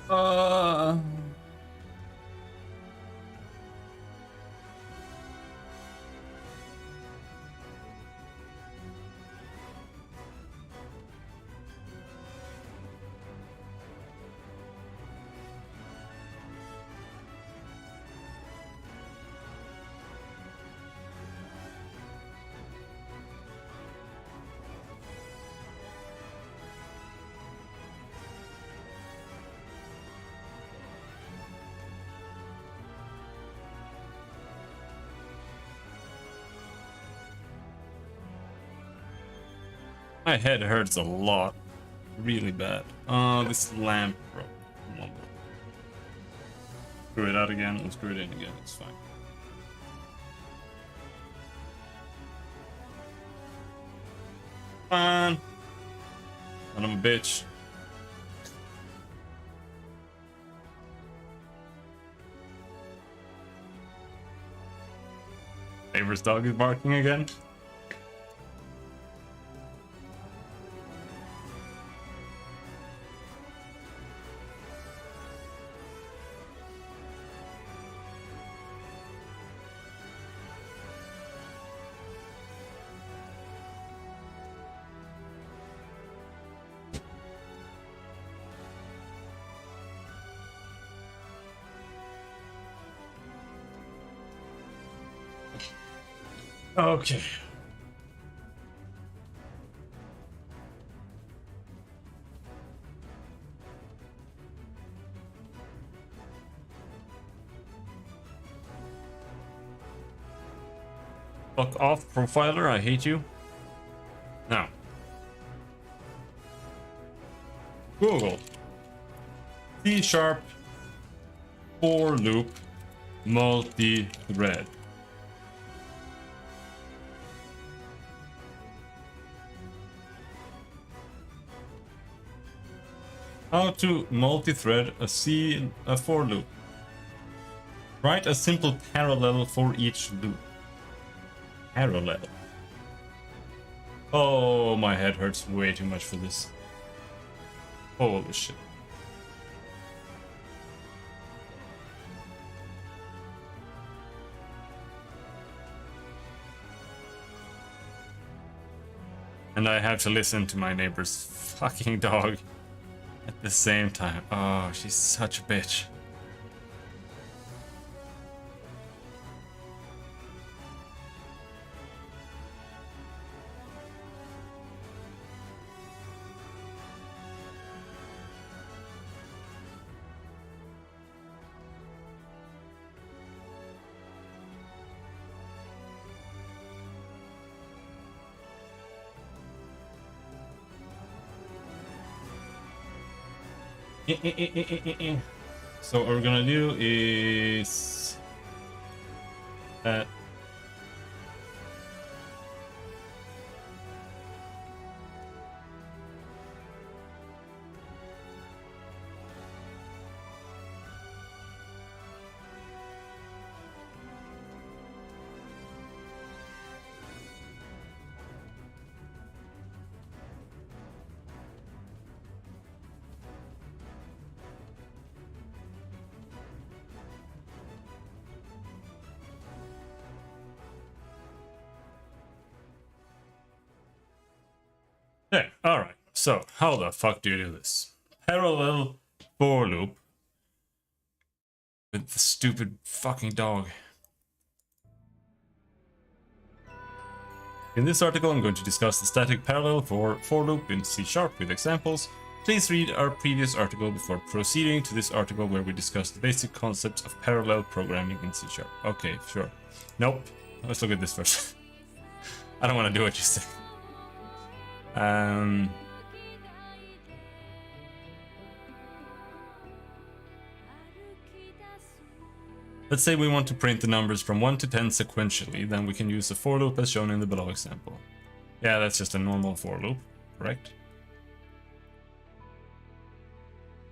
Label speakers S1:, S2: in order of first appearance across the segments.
S1: Uh, my head hurts a lot. Really bad. This lamp broke. Come on. Screw it out again and screw it in again. It's fine. Fine. Son of a bitch. Neighbor's dog is barking again. Okay. Fuck off, profiler. I hate you. Now. Google. C# for loop multi-thread. How to multi-thread a for loop. Write a simple parallel for each loop. Parallel. Oh, my head hurts way too much for this. Holy shit. And I have to listen to my neighbor's fucking dog at the same time. Oh, she's such a bitch. So what we're gonna do is that yeah, alright. So how the fuck do you do this? Parallel for loop with the stupid fucking dog. In this article, I'm going to discuss the static parallel for loop in C# with examples. Please read our previous article before proceeding to this article where we discuss the basic concepts of parallel programming in C#. Okay, sure. Nope. Let's look at this first. I don't want to do what you say. Let's say we want to print the numbers from 1 to 10 sequentially, then we can use a for loop as shown in the below example. Yeah, that's just a normal for loop, correct?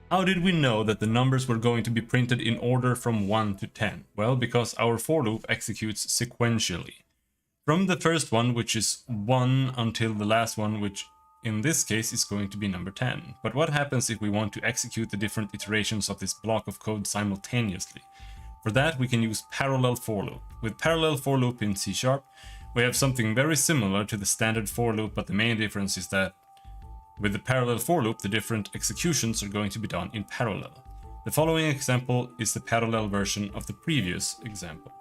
S1: How did we know that the numbers were going to be printed in order from 1 to 10? Well, because our for loop executes sequentially. From the first one, which is 1, until the last one, which in this case is going to be number 10. But what happens if we want to execute the different iterations of this block of code simultaneously? For that, we can use parallel for loop. With parallel for loop in C#, we have something very similar to the standard for loop, but the main difference is that with the parallel for loop, the different executions are going to be done in parallel. The following example is the parallel version of the previous example.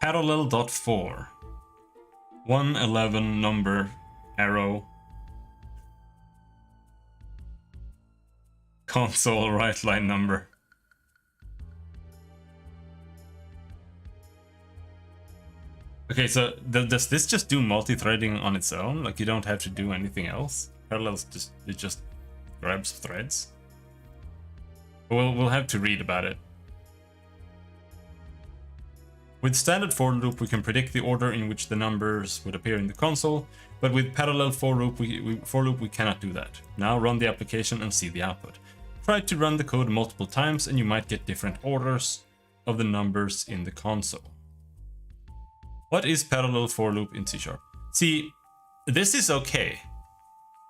S1: Parallel.for 111 number arrow console right line number. Okay, so does this just do multi-threading on its own? Like you don't have to do anything else? Parallels just grabs threads? We'll have to read about it. With standard for loop, we can predict the order in which the numbers would appear in the console, but with parallel for loop, we cannot do that. Now run the application and see the output. Try to run the code multiple times and you might get different orders of the numbers in the console. What is parallel for loop in C#? See, this is okay,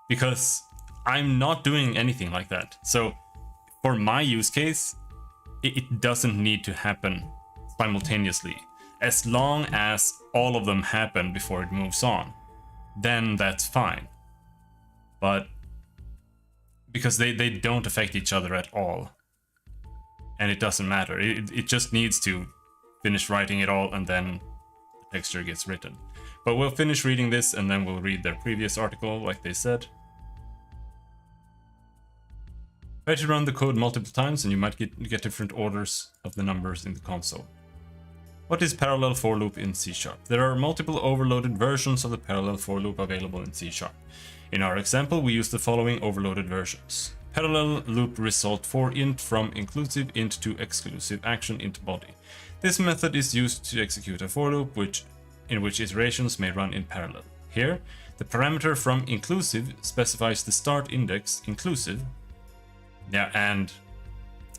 S1: because I'm not doing anything like that. So for my use case, it doesn't need to happen simultaneously. As long as all of them happen before it moves on, then that's fine. But because they don't affect each other at all, and it doesn't matter. It just needs to finish writing it all and then the texture gets written. But we'll finish reading this and then we'll read their previous article like they said. Try to run the code multiple times and you might get different orders of the numbers in the console. What is parallel for loop in C#? There are multiple overloaded versions of the parallel for loop available in C#. In our example, we use the following overloaded versions. Parallel loop result for int from inclusive int to exclusive action int body. This method is used to execute a for loop in which iterations may run in parallel. Here, the parameter from inclusive specifies the start index inclusive. Yeah, and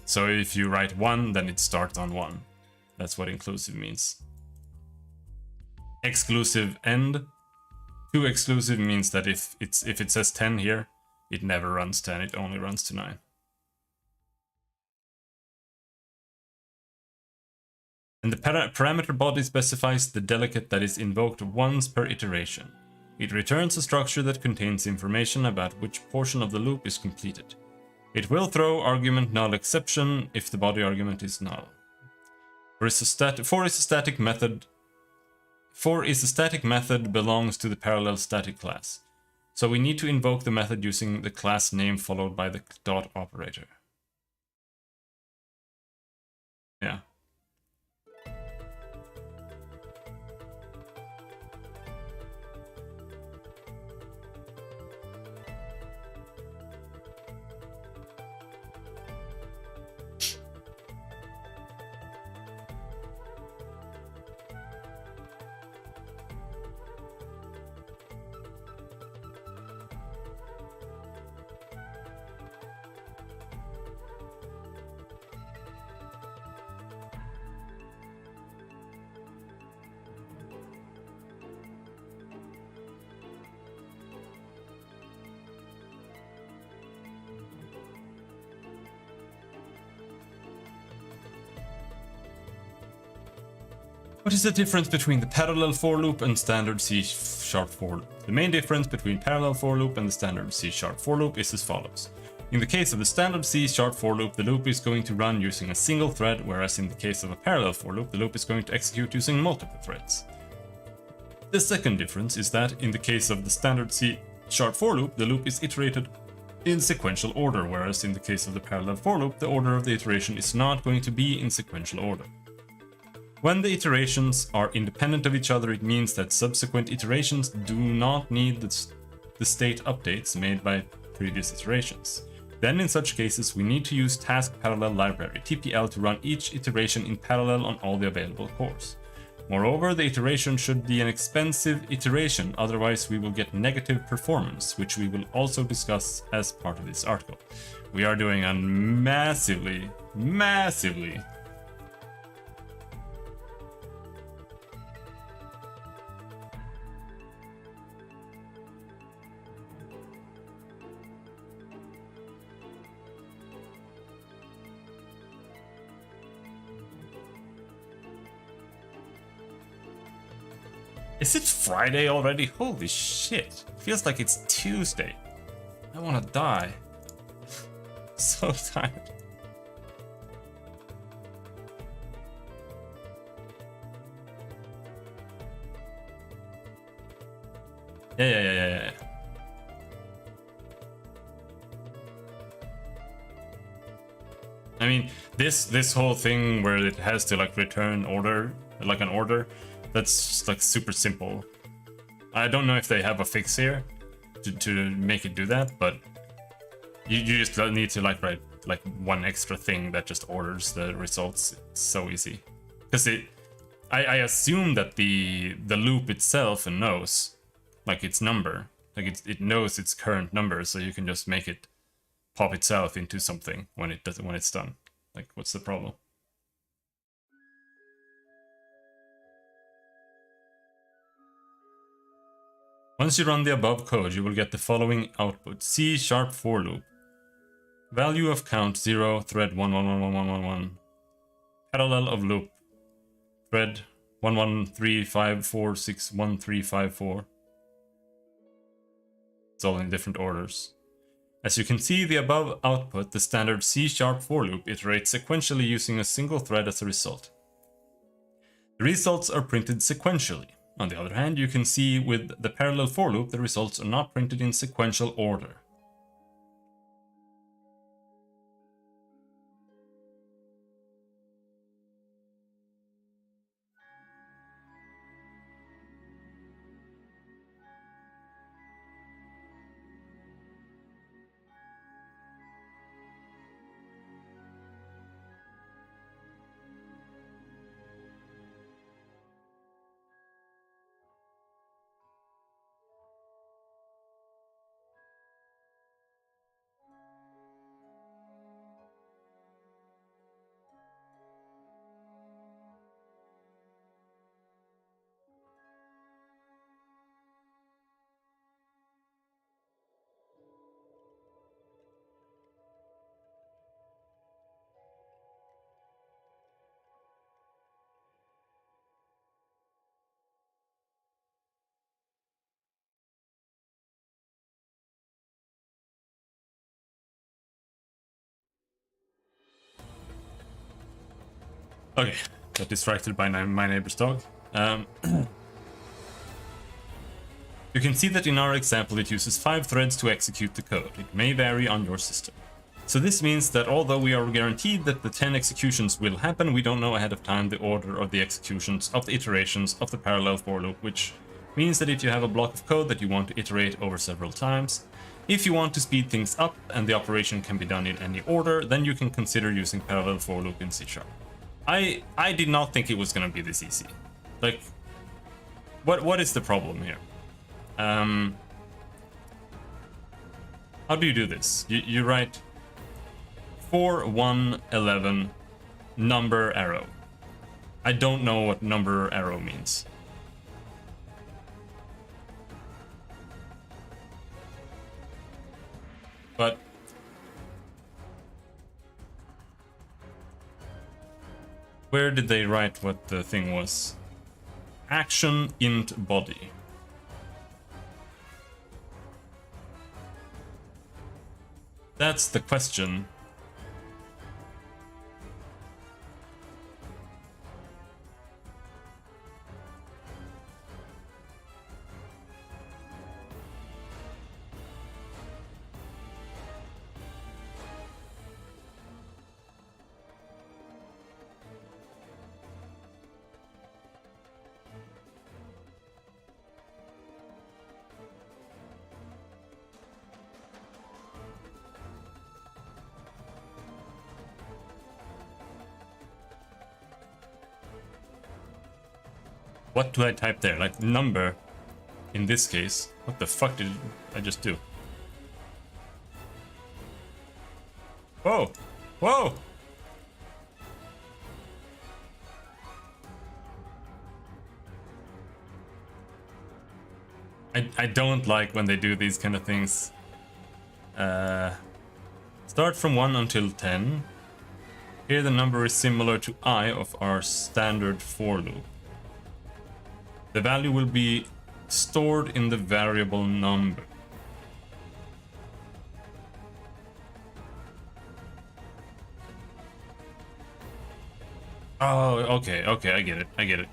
S1: so if you write 1, then it starts on 1. That's what inclusive means. Exclusive end. To exclusive means that if it says 10 here, it never runs 10, it only runs to 9. And the parameter body specifies the delegate that is invoked once per iteration. It returns a structure that contains information about which portion of the loop is completed. It will throw argument null exception if the body argument is null. For is a static method belongs to the parallel static class. So we need to invoke the method using the class name followed by the dot operator. Yeah. What is the difference between the parallel for loop and standard C# for loop? The main difference between parallel for loop and the standard C# for loop is as follows. In the case of the standard C# for loop, the loop is going to run using a single thread, whereas in the case of a parallel for loop, the loop is going to execute using multiple threads. The second difference is that in the case of the standard C# for loop, the loop is iterated in sequential order, whereas in the case of the parallel for loop, the order of the iteration is not going to be in sequential order. When the iterations are independent of each other, it means that subsequent iterations do not need the state updates made by previous iterations. Then in such cases, we need to use task parallel library, TPL, to run each iteration in parallel on all the available cores. Moreover, the iteration should be an expensive iteration, otherwise we will get negative performance, which we will also discuss as part of this article. We are doing a massively Is it Friday already? Holy shit. Feels like it's Tuesday. I wanna die. So tired. Yeah. I mean, this whole thing where it has to like return order, like an order, that's like super simple. I don't know if they have a fix here to make it do that, but you just need to like write like one extra thing that just orders the results. It's so easy. Because I assume that the loop itself knows like its number. Like it knows its current number, so you can just make it pop itself into something when it's done. Like, what's the problem? Once you run the above code, you will get the following output: C# for loop. Value of count 0, thread 111111. Parallel of loop. Thread 1135461354. It's all in different orders. As you can see, the above output, the standard C# for loop, iterates sequentially using a single thread as a result. The results are printed sequentially. On the other hand, you can see with the parallel for loop, the results are not printed in sequential order. Okay, got distracted by my neighbor's dog. You can see that in our example it uses 5 threads to execute the code. It may vary on your system. So this means that although we are guaranteed that the 10 executions will happen, we don't know ahead of time the order of the executions of the iterations of the parallel for loop, which means that if you have a block of code that you want to iterate over several times, if you want to speed things up and the operation can be done in any order, then you can consider using parallel for loop in C#. I did not think it was gonna be this easy. Like, what is the problem here? How do you do this? You write 4, 1, 11, number arrow. I don't know what number arrow means. But where did they write what the thing was? Action int body. That's the question. What do I type there? Like number in this case. What the fuck did I just do? Whoa! Whoa! I don't like when they do these kind of things. Start from 1 until 10. Here the number is similar to I of our standard for loop. The value will be stored in the variable number. Oh, okay, I get it.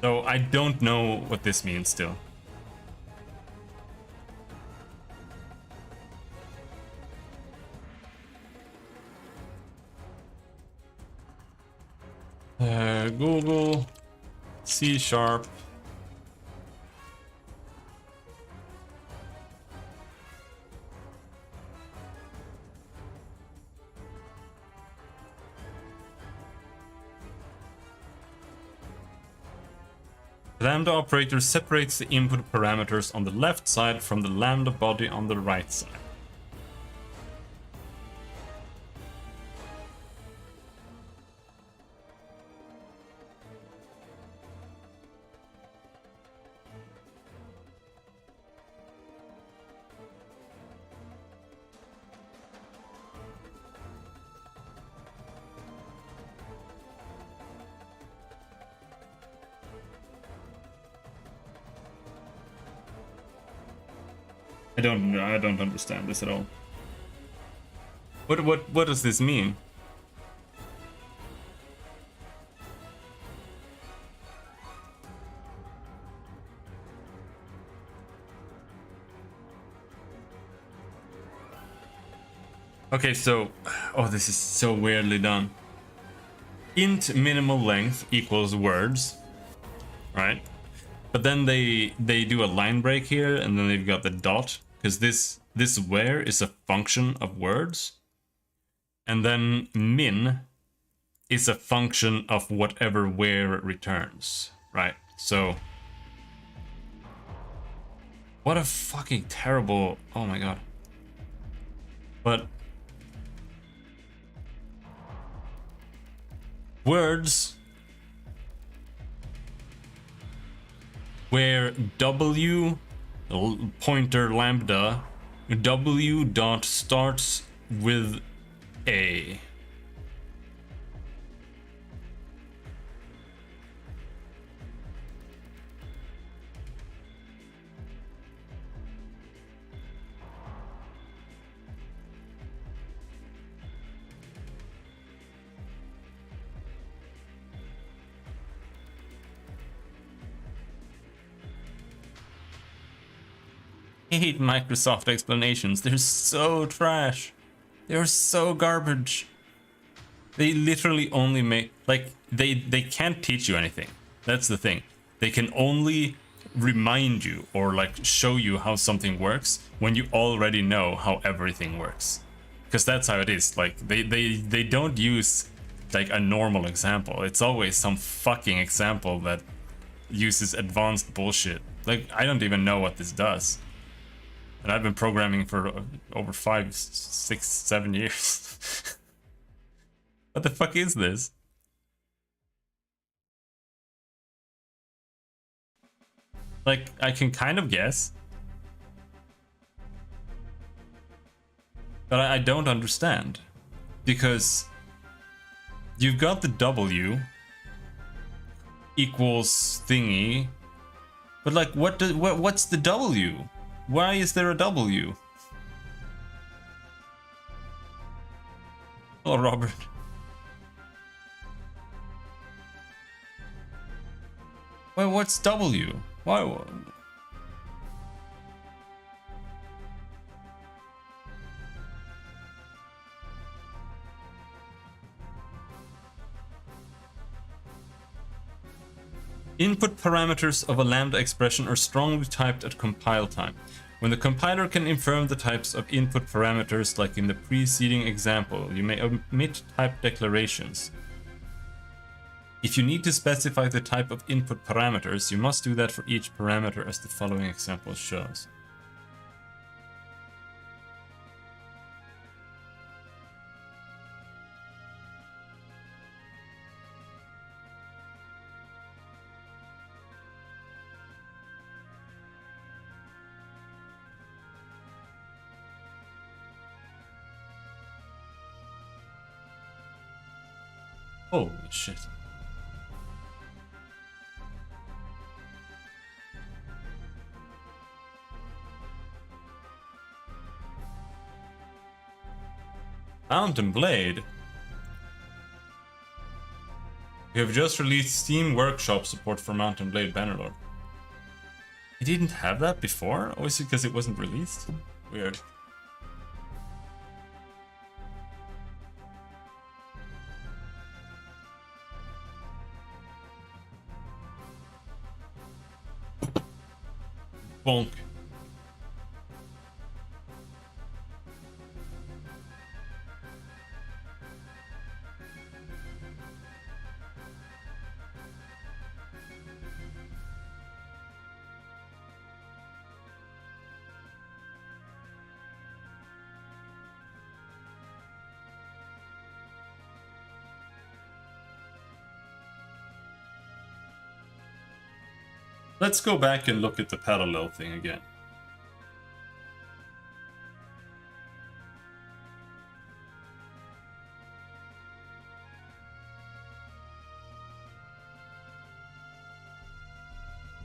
S1: So I don't know what this means still. Google C#. The lambda operator separates the input parameters on the left side from the lambda body on the right side. I don't understand this at all. What does this mean? Okay, so this is so weirdly done. Int minimal length equals words, right? But then they do a line break here, and then they've got the dot, because this where is a function of words, and then min is a function of whatever where it returns, right? So what a fucking terrible, oh my god. But words where w pointer lambda w dot starts with a. I hate Microsoft explanations. They're so trash. They're so garbage. They literally only make, like, they can't teach you anything. That's the thing. They can only remind you or like show you how something works when you already know how everything works. Because that's how it is. Like they don't use like a normal example. It's always some fucking example that uses advanced bullshit. Like I don't even know what this does. And I've been programming for over 5, 6, 7 years. What the fuck is this? Like, I can kind of guess. But I don't understand. Because you've got the W equals thingy. But like, what's the W? Why is there a W? Oh, Robert. Wait, what's W? Why? Input parameters of a lambda expression are strongly typed at compile time. When the compiler can infirm the types of input parameters like in the preceding example, you may omit type declarations. If you need to specify the type of input parameters, you must do that for each parameter as the following example shows. Holy shit. Mountain Blade? We have just released Steam Workshop support for Mountain Blade Bannerlord. It didn't have that before? Or is it because it wasn't released? Weird. Bonk. Let's go back and look at the parallel thing again.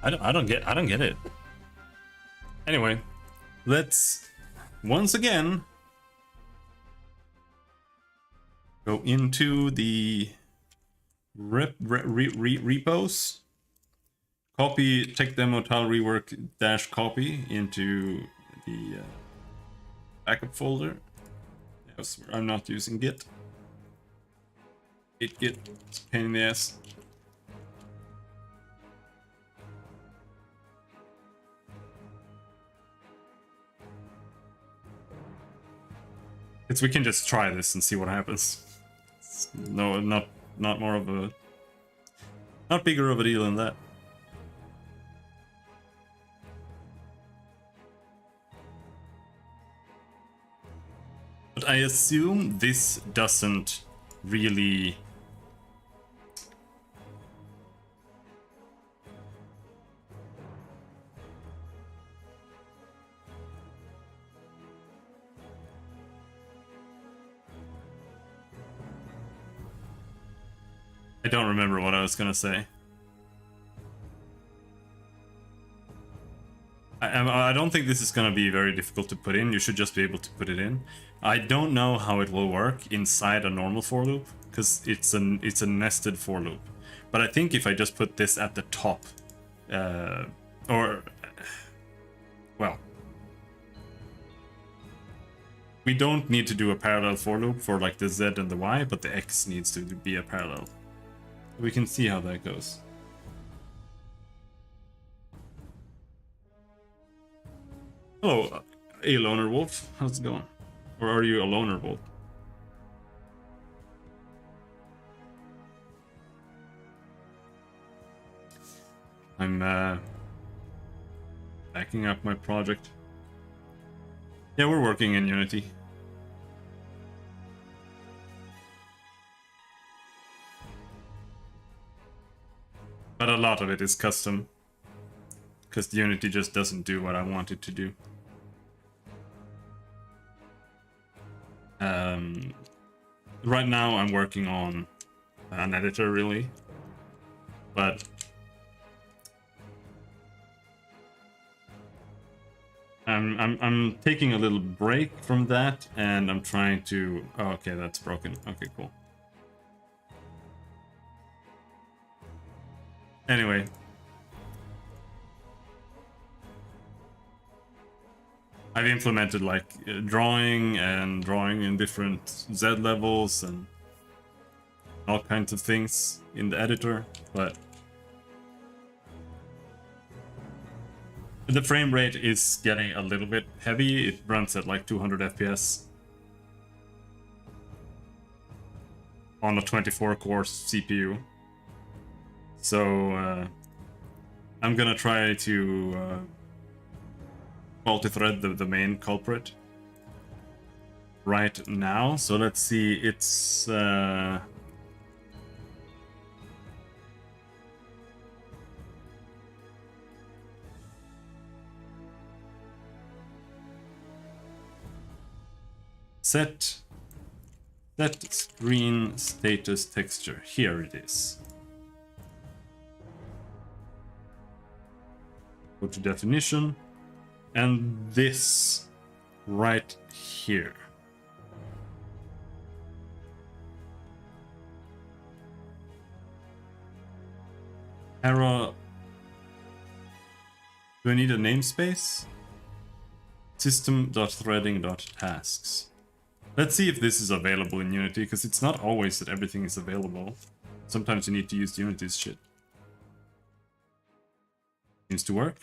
S1: I don't get it. Anyway, let's once again go into the repos. Copy tech demo tile rework dash copy into the backup folder. Yes, I'm not using Git. Git, it's a pain in the ass. We can just try this and see what happens. No, not more of a, not bigger of a deal than that. But I assume this doesn't really... I don't remember what I was gonna say. I don't think this is gonna be very difficult to put in. You should just be able to put it in. I don't know how it will work inside a normal for loop, because it's a nested for loop. But I think if I just put this at the top, well, we don't need to do a parallel for loop for like the Z and the Y, but the X needs to be a parallel. We can see how that goes. Hello, a loner wolf. How's it going? Or are you a loner wolf? I'm backing up my project. Yeah, we're working in Unity. But a lot of it is custom, because Unity just doesn't do what I want it to do. Right now I'm working on an editor, really, but I'm taking a little break from that, and I'm trying to... Oh, okay, that's broken. Okay, cool. Anyway. I've implemented like drawing in different Z levels and all kinds of things in the editor, but the frame rate is getting a little bit heavy. It runs at like 200 FPS on a 24 core CPU. So I'm gonna try to multi-thread the main culprit right now. So let's see, it's set screen status texture. Here it is. Go to definition, and this right here. Arrow. Do I need a namespace? System.threading.tasks. Let's see if this is available in Unity, because it's not always that everything is available. Sometimes you need to use Unity's shit. Seems to work.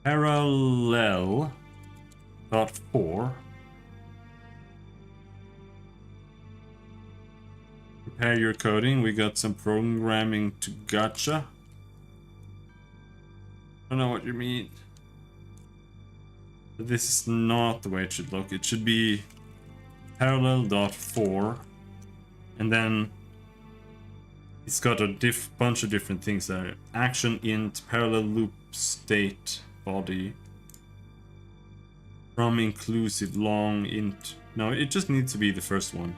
S1: Parallel.4. Prepare your coding. We got some programming to gotcha. I don't know what you mean. But this is not the way it should look. It should be parallel.4. And then it's got a bunch of different things there. Action int, parallel loop state, body. From inclusive long int. No, it just needs to be the first one.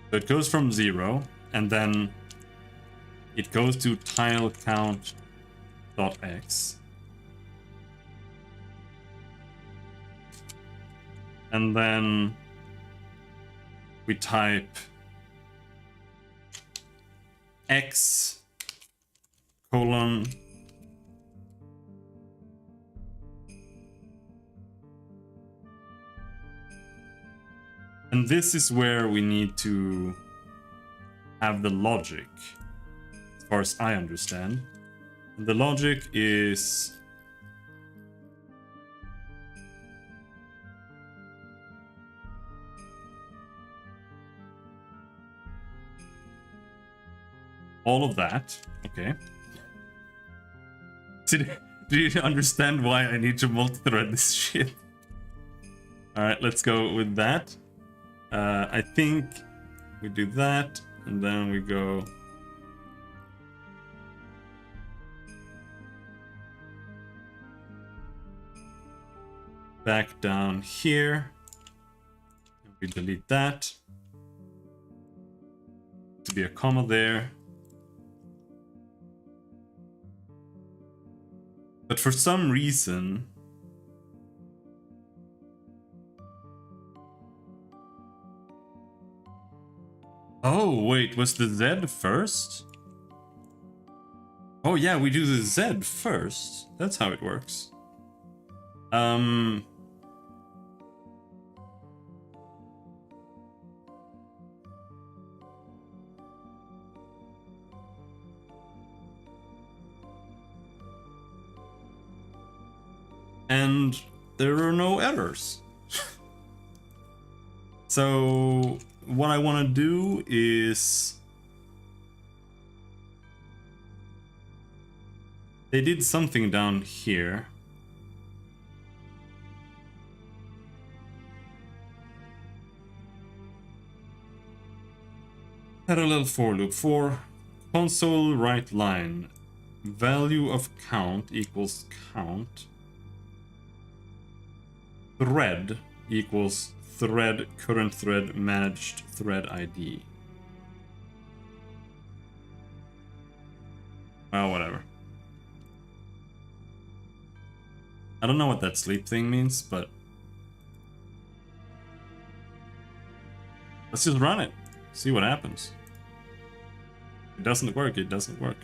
S1: So it goes from 0, and then it goes to tile count.x. And then we type x colon and this is where we need to have the logic, as far as I understand. And the logic is all of that. Okay. Do you understand why I need to multi-thread this shit? Alright, let's go with that. I think we do that, and then we go back down here. And we delete that. To be a comma there. But for some reason, oh wait, was the Z first? Oh yeah, we do the Z first. That's how it works. And there are no errors. So what I want to do is they did something down here. Parallel for loop for console right line. Value of count equals count. Thread equals thread current thread managed thread ID. Well, whatever. I don't know what that sleep thing means, but let's just run it. See what happens. If it doesn't work, it doesn't work.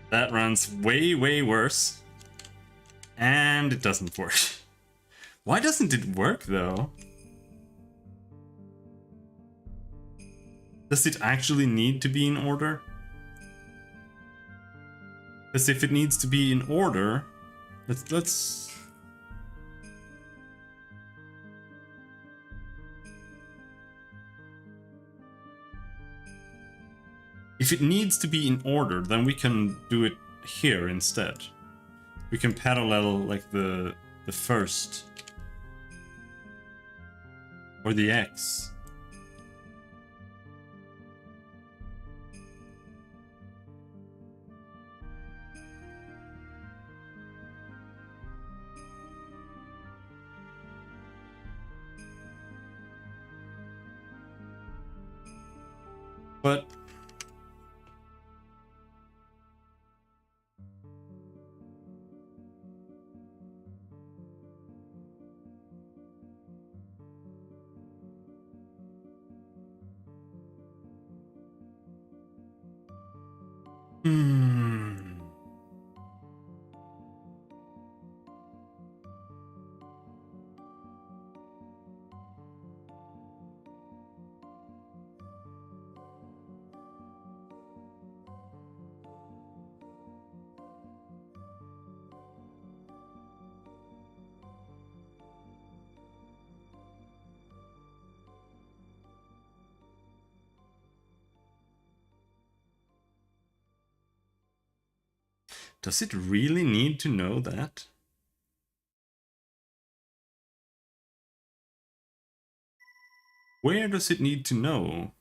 S1: That runs way, way worse. And it doesn't work. Why doesn't it work though? Does it actually need to be in order? Because if it needs to be in order, let's if it needs to be in order, then we can do it here instead. We can parallel like the first or the X. But does it really need to know that? Where does it need to know?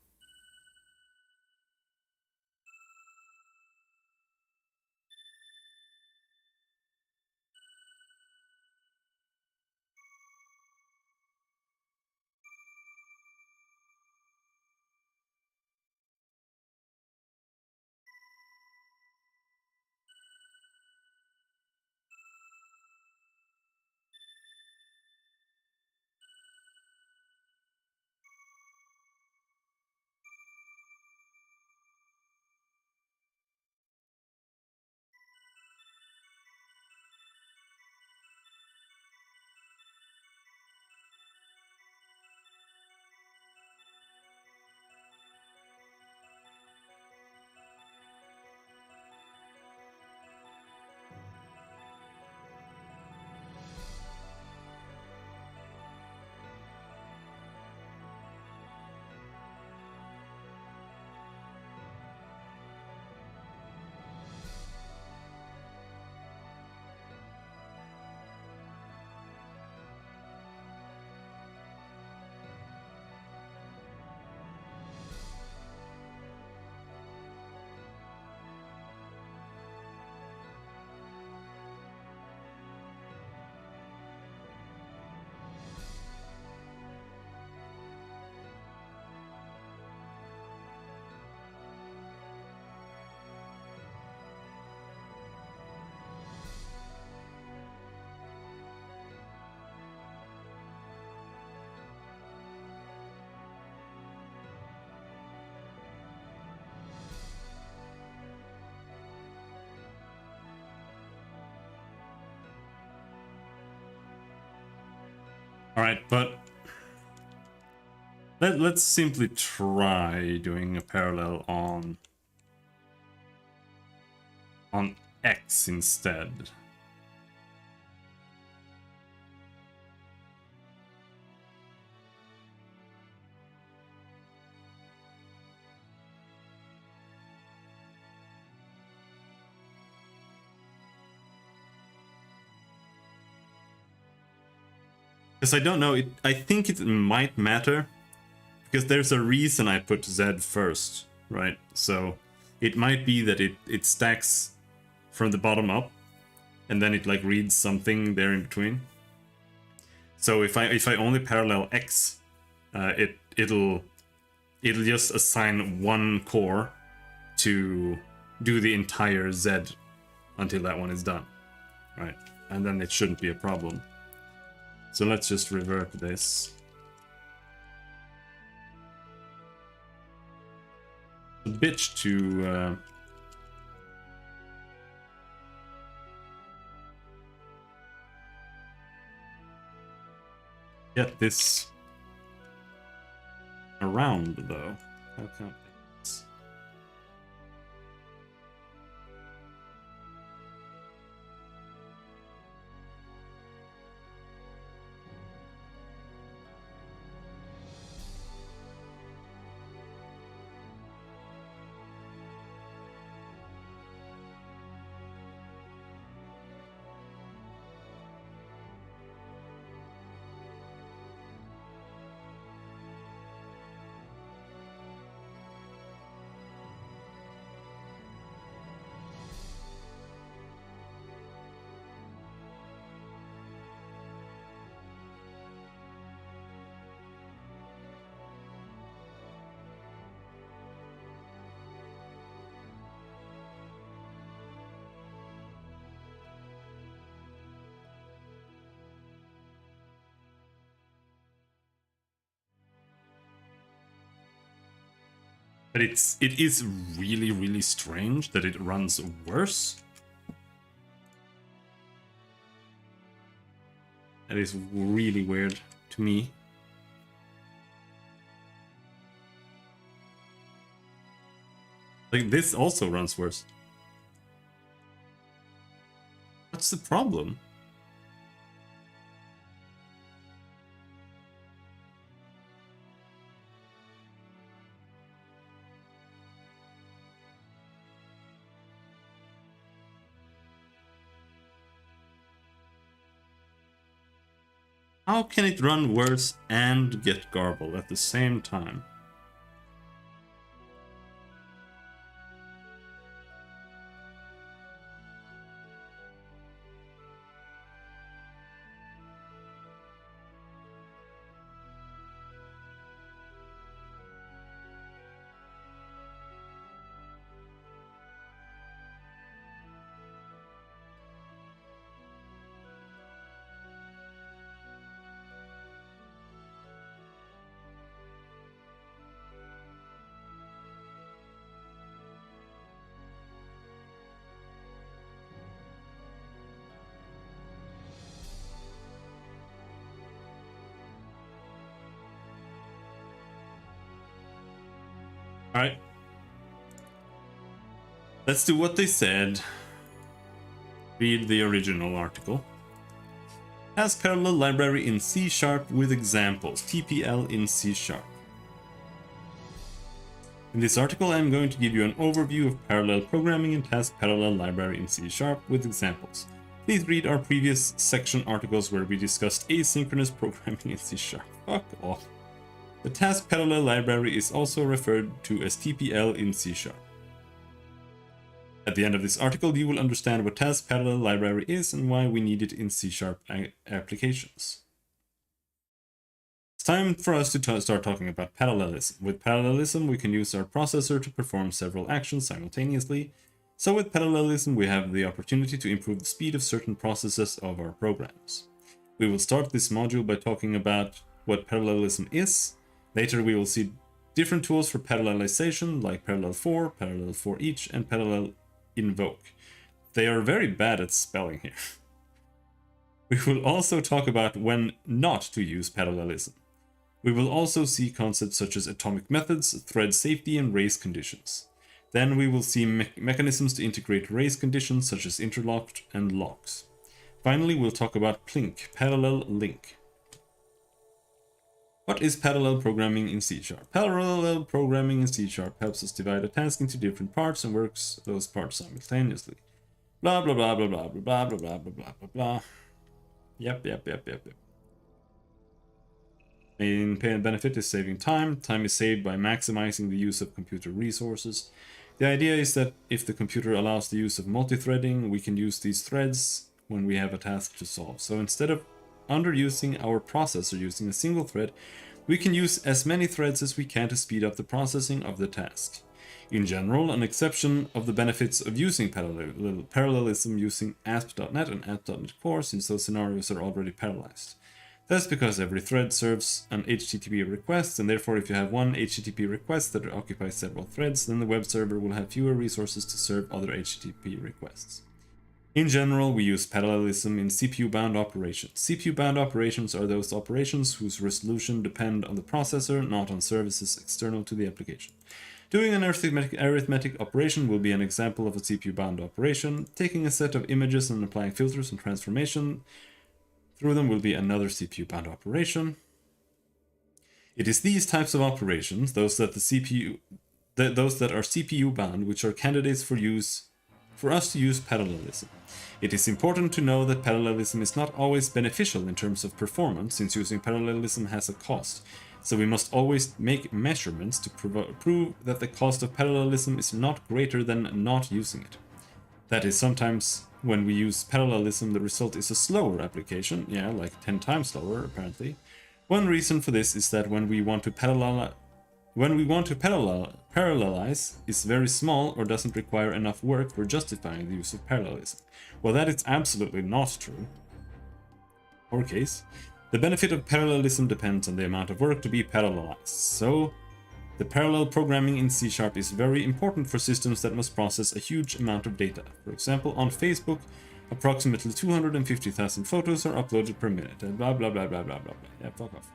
S1: All right, but let's simply try doing a parallel on X instead. Because I don't know, I think it might matter, because there's a reason I put Z first, right? So it might be that it stacks from the bottom up, and then it like reads something there in between. So if I only parallel X, it'll just assign one core to do the entire Z until that one is done, right? And then it shouldn't be a problem. So let's just revert this. A bitch to get this around, though. How can I do this? But it is really, really strange that it runs worse. That is really weird to me. Like, this also runs worse. What's the problem? How can it run worse and get garbled at the same time? Alright. Let's do what they said. Read the original article. Has parallel library in C# with examples. TPL in C#. In this article, I'm going to give you an overview of parallel programming and task parallel library in C# with examples. Please read our previous section articles where we discussed asynchronous programming in C#. Fuck off. The task parallel library is also referred to as TPL in C#. At the end of this article, you will understand what task parallel library is and why we need it in C# applications. It's time for us to start talking about parallelism. With parallelism, we can use our processor to perform several actions simultaneously. So with parallelism, we have the opportunity to improve the speed of certain processes of our programs. We will start this module by talking about what parallelism is. Later, we will see different tools for parallelization, like parallel for each, and parallel invoke. They are very bad at spelling here. We will also talk about when not to use parallelism. We will also see concepts such as atomic methods, thread safety, and race conditions. Then we will see mechanisms to integrate race conditions such as interlocked and locks. Finally, we'll talk about PLINK, parallel link. What is parallel programming in C#? Parallel programming in C# helps us divide a task into different parts and works those parts simultaneously. Blah blah blah blah blah blah blah blah blah blah blah blah. Yep. Main benefit is saving time. Time is saved by maximizing the use of computer resources. The idea is that if the computer allows the use of multi-threading, we can use these threads when we have a task to solve. So instead of underusing our processor using a single thread, we can use as many threads as we can to speed up the processing of the task. In general, an exception of the benefits of using parallelism using ASP.NET and ASP.NET Core, since those scenarios are already parallelized. That's because every thread serves an HTTP request, and therefore if you have one HTTP request that occupies several threads, then the web server will have fewer resources to serve other HTTP requests. In general, we use parallelism in CPU-bound operations. CPU-bound operations are those operations whose resolution depend on the processor, not on services external to the application. Doing an arithmetic operation will be an example of a CPU-bound operation. Taking a set of images and applying filters and transformation through them will be another CPU-bound operation. It is these types of operations, those that are CPU-bound, which are candidates for us to use parallelism. It is important to know that parallelism is not always beneficial in terms of performance, since using parallelism has a cost. So we must always make measurements to prove that the cost of parallelism is not greater than not using it. That is, sometimes when we use parallelism, the result is a slower application, yeah, like 10 times slower apparently. One reason for this is that when we want to parallelize is very small or doesn't require enough work for justifying the use of parallelism. Well, that is absolutely not true. Our case, the benefit of parallelism depends on the amount of work to be parallelized. So, the parallel programming in C# is very important for systems that must process a huge amount of data. For example, on Facebook, approximately 250,000 photos are uploaded per minute, and blah blah blah blah blah blah blah. Yeah, fuck off.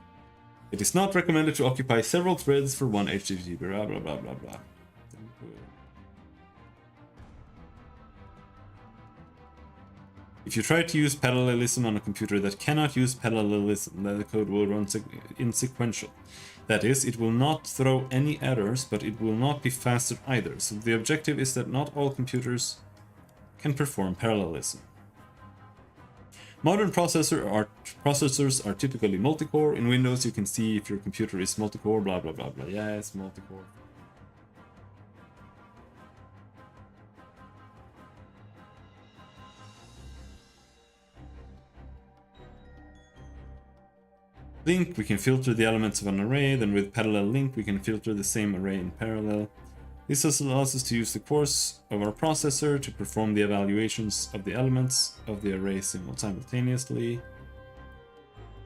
S1: It is not recommended to occupy several threads for one HTTP, blah blah blah blah blah. If you try to use parallelism on a computer that cannot use parallelism, then the code will run insequential. That is, it will not throw any errors, but it will not be faster either. So the objective is that not all computers can perform parallelism. Modern processors are typically multi-core. In Windows, you can see if your computer is multi-core, blah blah blah blah. Yeah, it's multi-core. Link, we can filter the elements of an array, then with parallel link we can filter the same array in parallel. This allows us to use the cores of our processor to perform the evaluations of the elements of the array simultaneously.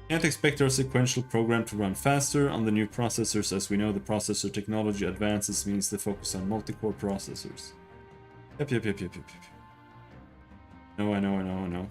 S1: Can't expect our sequential program to run faster on the new processors, as we know the processor technology advances means the focus on multi-core processors. Yep. No, I know.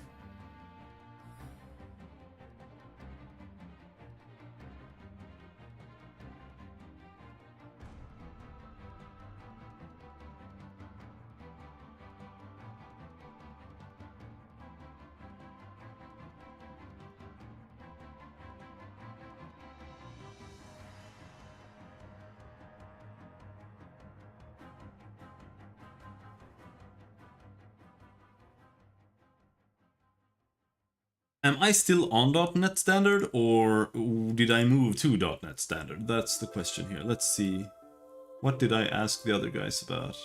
S1: Am I still on .NET Standard, or did I move to .NET Standard? That's the question here. Let's see. What did I ask the other guys about?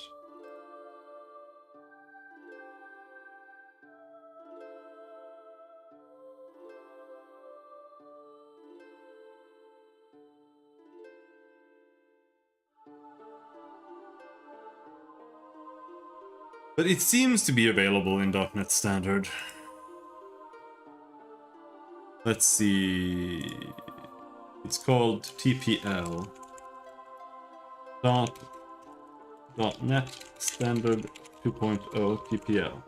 S1: But it seems to be available in .NET Standard. Let's see. It's called TPL. .NET Standard 2.0 TPL.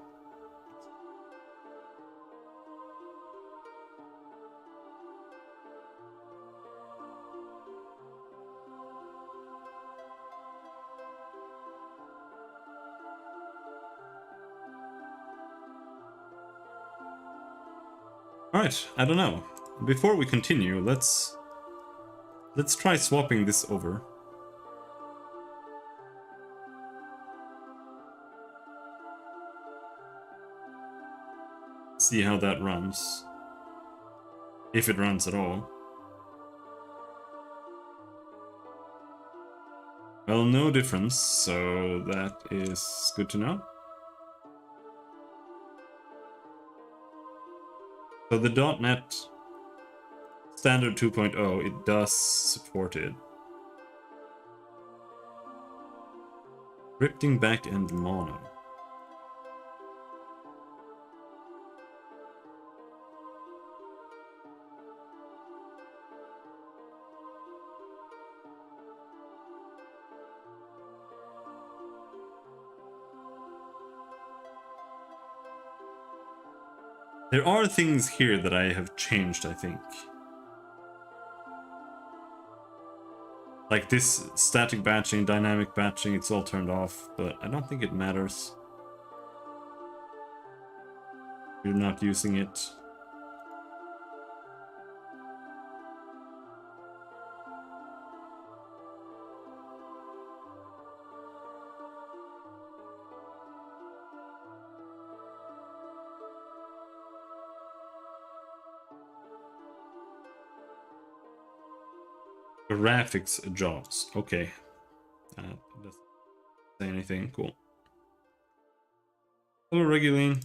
S1: Alright, I don't know. Before we continue, let's try swapping this over. See how that runs. If it runs at all. Well, no difference, so that is good to know. So the .NET Standard 2.0, it does support it. Scripting backend mono. There are things here that I have changed, I think. Like this static batching, dynamic batching, it's all turned off, but I don't think it matters. You're not using it. Graphics jobs. Okay. Doesn't say anything. Cool. Hello, Reguline.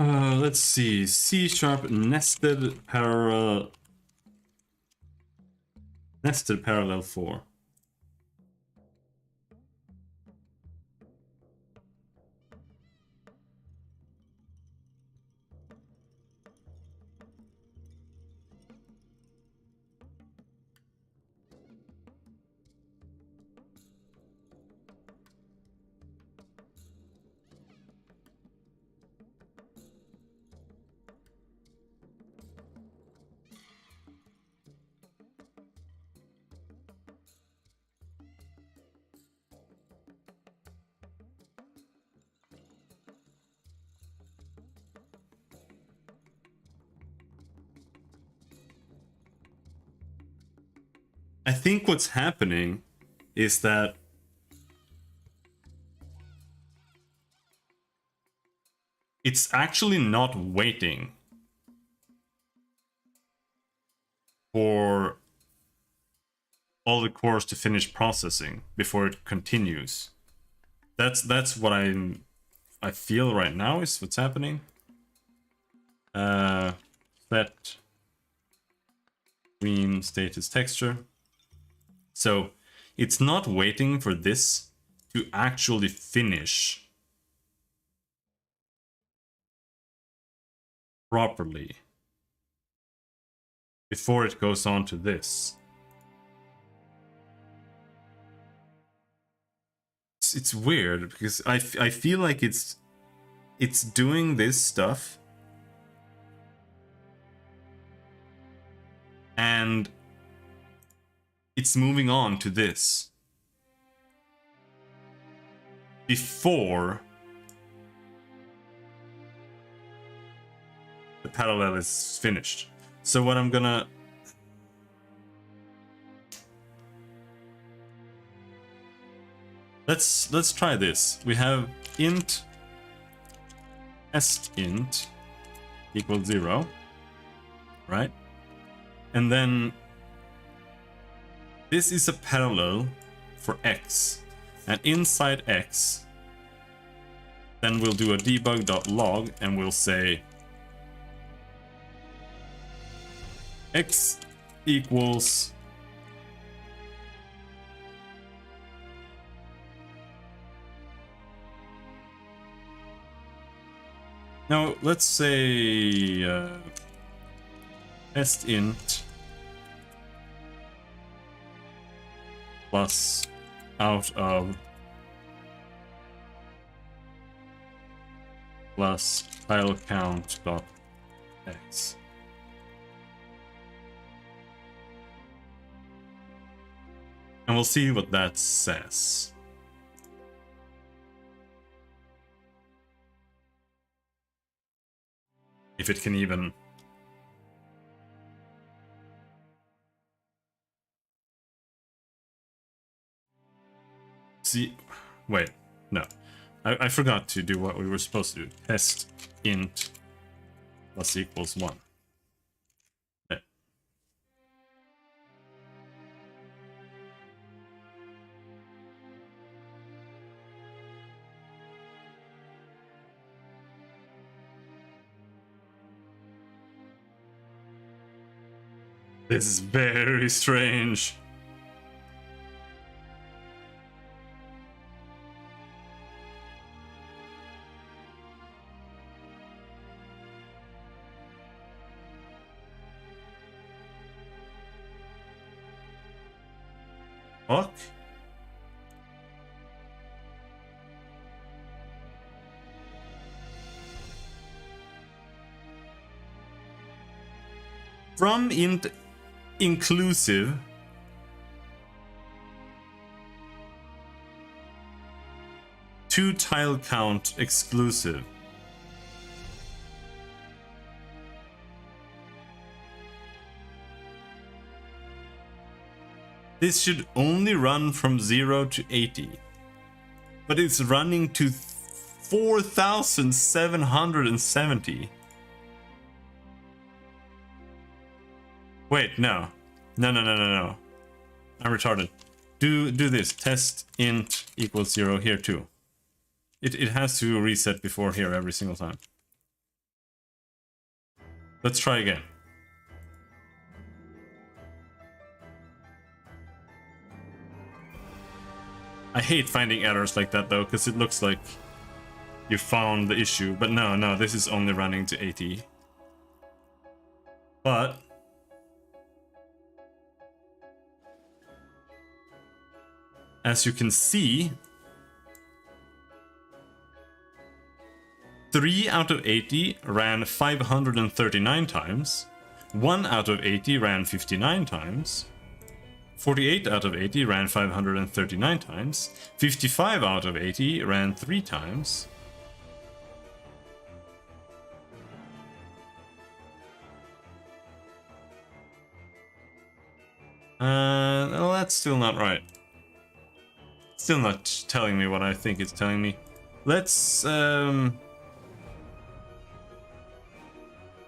S1: Let's see. C# nested parallel 4. I think what's happening is that it's actually not waiting for all the cores to finish processing before it continues. That's what I feel right now is what's happening. Set green status texture. So it's not waiting for this to actually finish properly before it goes on to this. It's weird because I feel like it's doing this stuff and it's moving on to this before the parallel is finished. So what I'm gonna let's try this. We have int stint equals 0, right? And then this is a parallel for x, and inside x, then we'll do a debug.log and we'll say x equals Now, let's say test int plus out of plus tile count dot x. And we'll see what that says. If it can even... See, wait, no. I forgot to do what we were supposed to do. Test int plus equals 1. Okay. This is very strange. Fuck. From int inclusive to tile count exclusive. This should only run from 0 to 80, but it's running to 4,770. Wait, no. No. I'm retarded. Do this. Test int equals 0 here too. It has to reset before here every single time. Let's try again. I hate finding errors like that though, because it looks like you found the issue. But no, this is only running to 80. But as you can see, 3 out of 80 ran 539 times, 1 out of 80 ran 59 times, 48 out of 80 ran 539 times, 55 out of 80 ran 3 times. Well, that's still not right. Still not telling me what I think it's telling me. Let's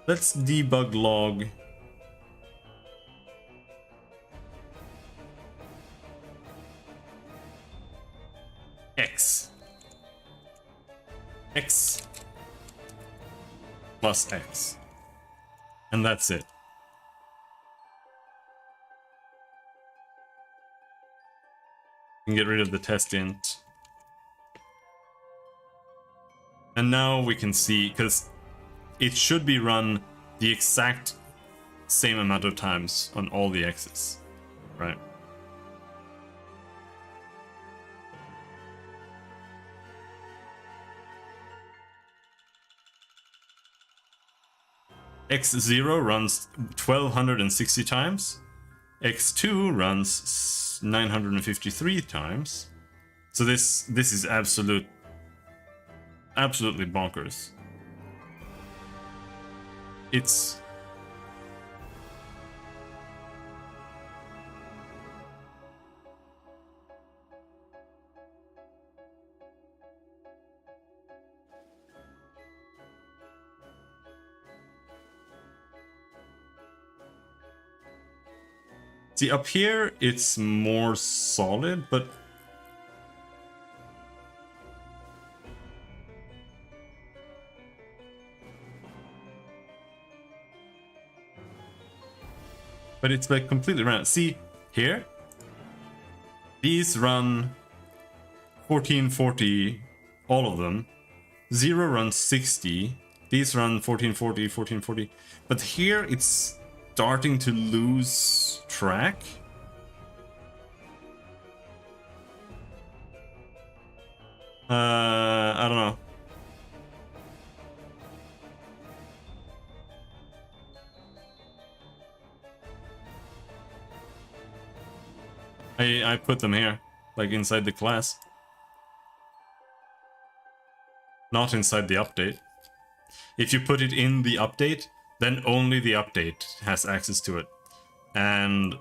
S1: debug log x plus x, and that's it. You can get rid of the test int, and now we can see, because it should be run the exact same amount of times on all the x's, right? x0 runs 1260 times, x2 runs 953 times. So this is absolutely bonkers. It's see, up here it's more solid, but it's like completely random. See here, these run 1440, all of them. 0 runs 60, These run 1440, 1440. But here it's starting to lose track. I don't know. I put them here, like inside the class. Not inside the update. If you put it in the update, then only the update has access to it. And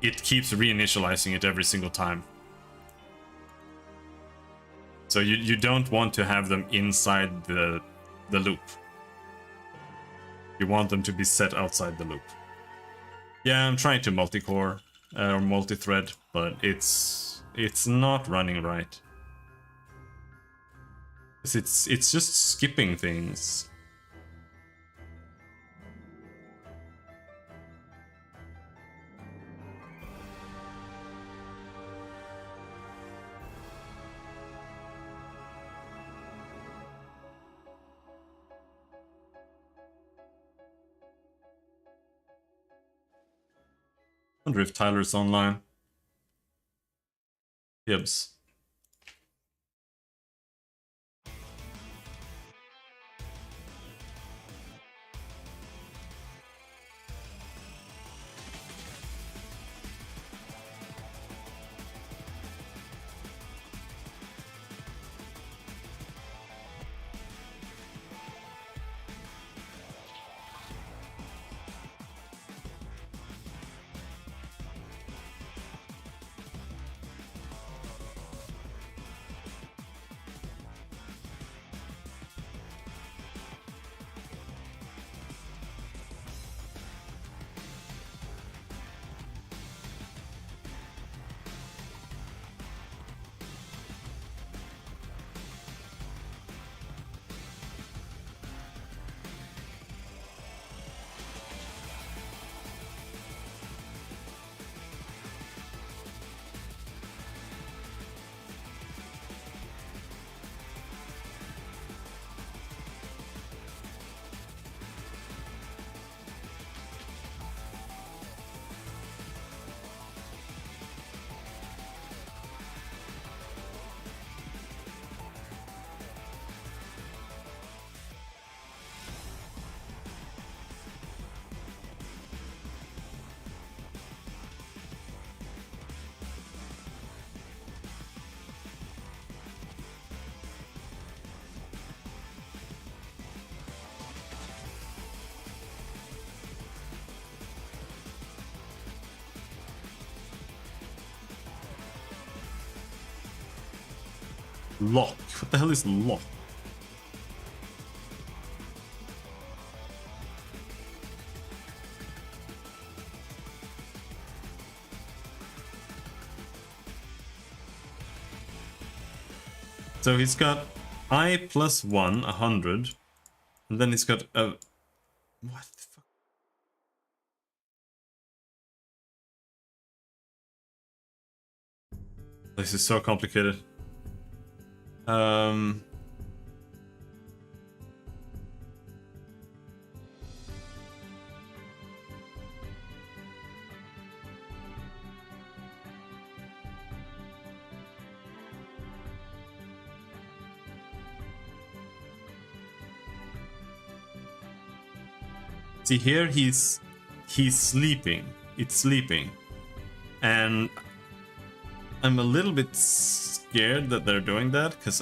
S1: it keeps reinitializing it every single time. So you don't want to have them inside the loop. You want them to be set outside the loop. Yeah, I'm trying to multi-core or multi-thread, but it's not running right. It's just skipping things. I wonder if Tyler's online. Gibbs. Lock. What the hell is lock? So he's got I plus 1, 100. And then he's got a... What the fuck? This is so complicated. See here, he's sleeping. It's sleeping. And I'm a little bit scared that they're doing that, because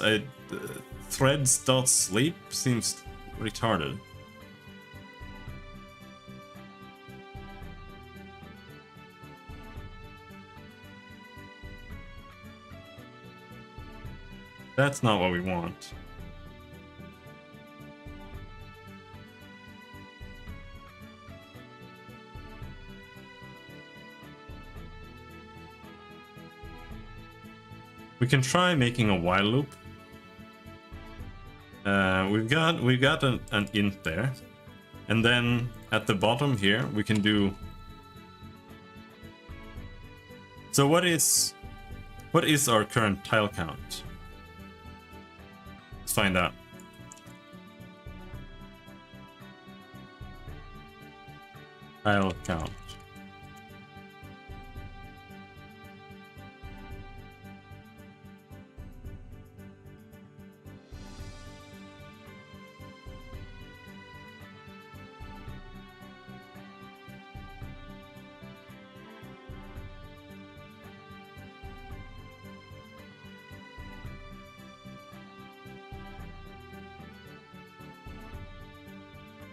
S1: threads.sleep seems retarded. That's not what we want. We can try making a while loop. We've got an int there, and then at the bottom here we can do. So what is our current tile count? Let's find out. Tile count.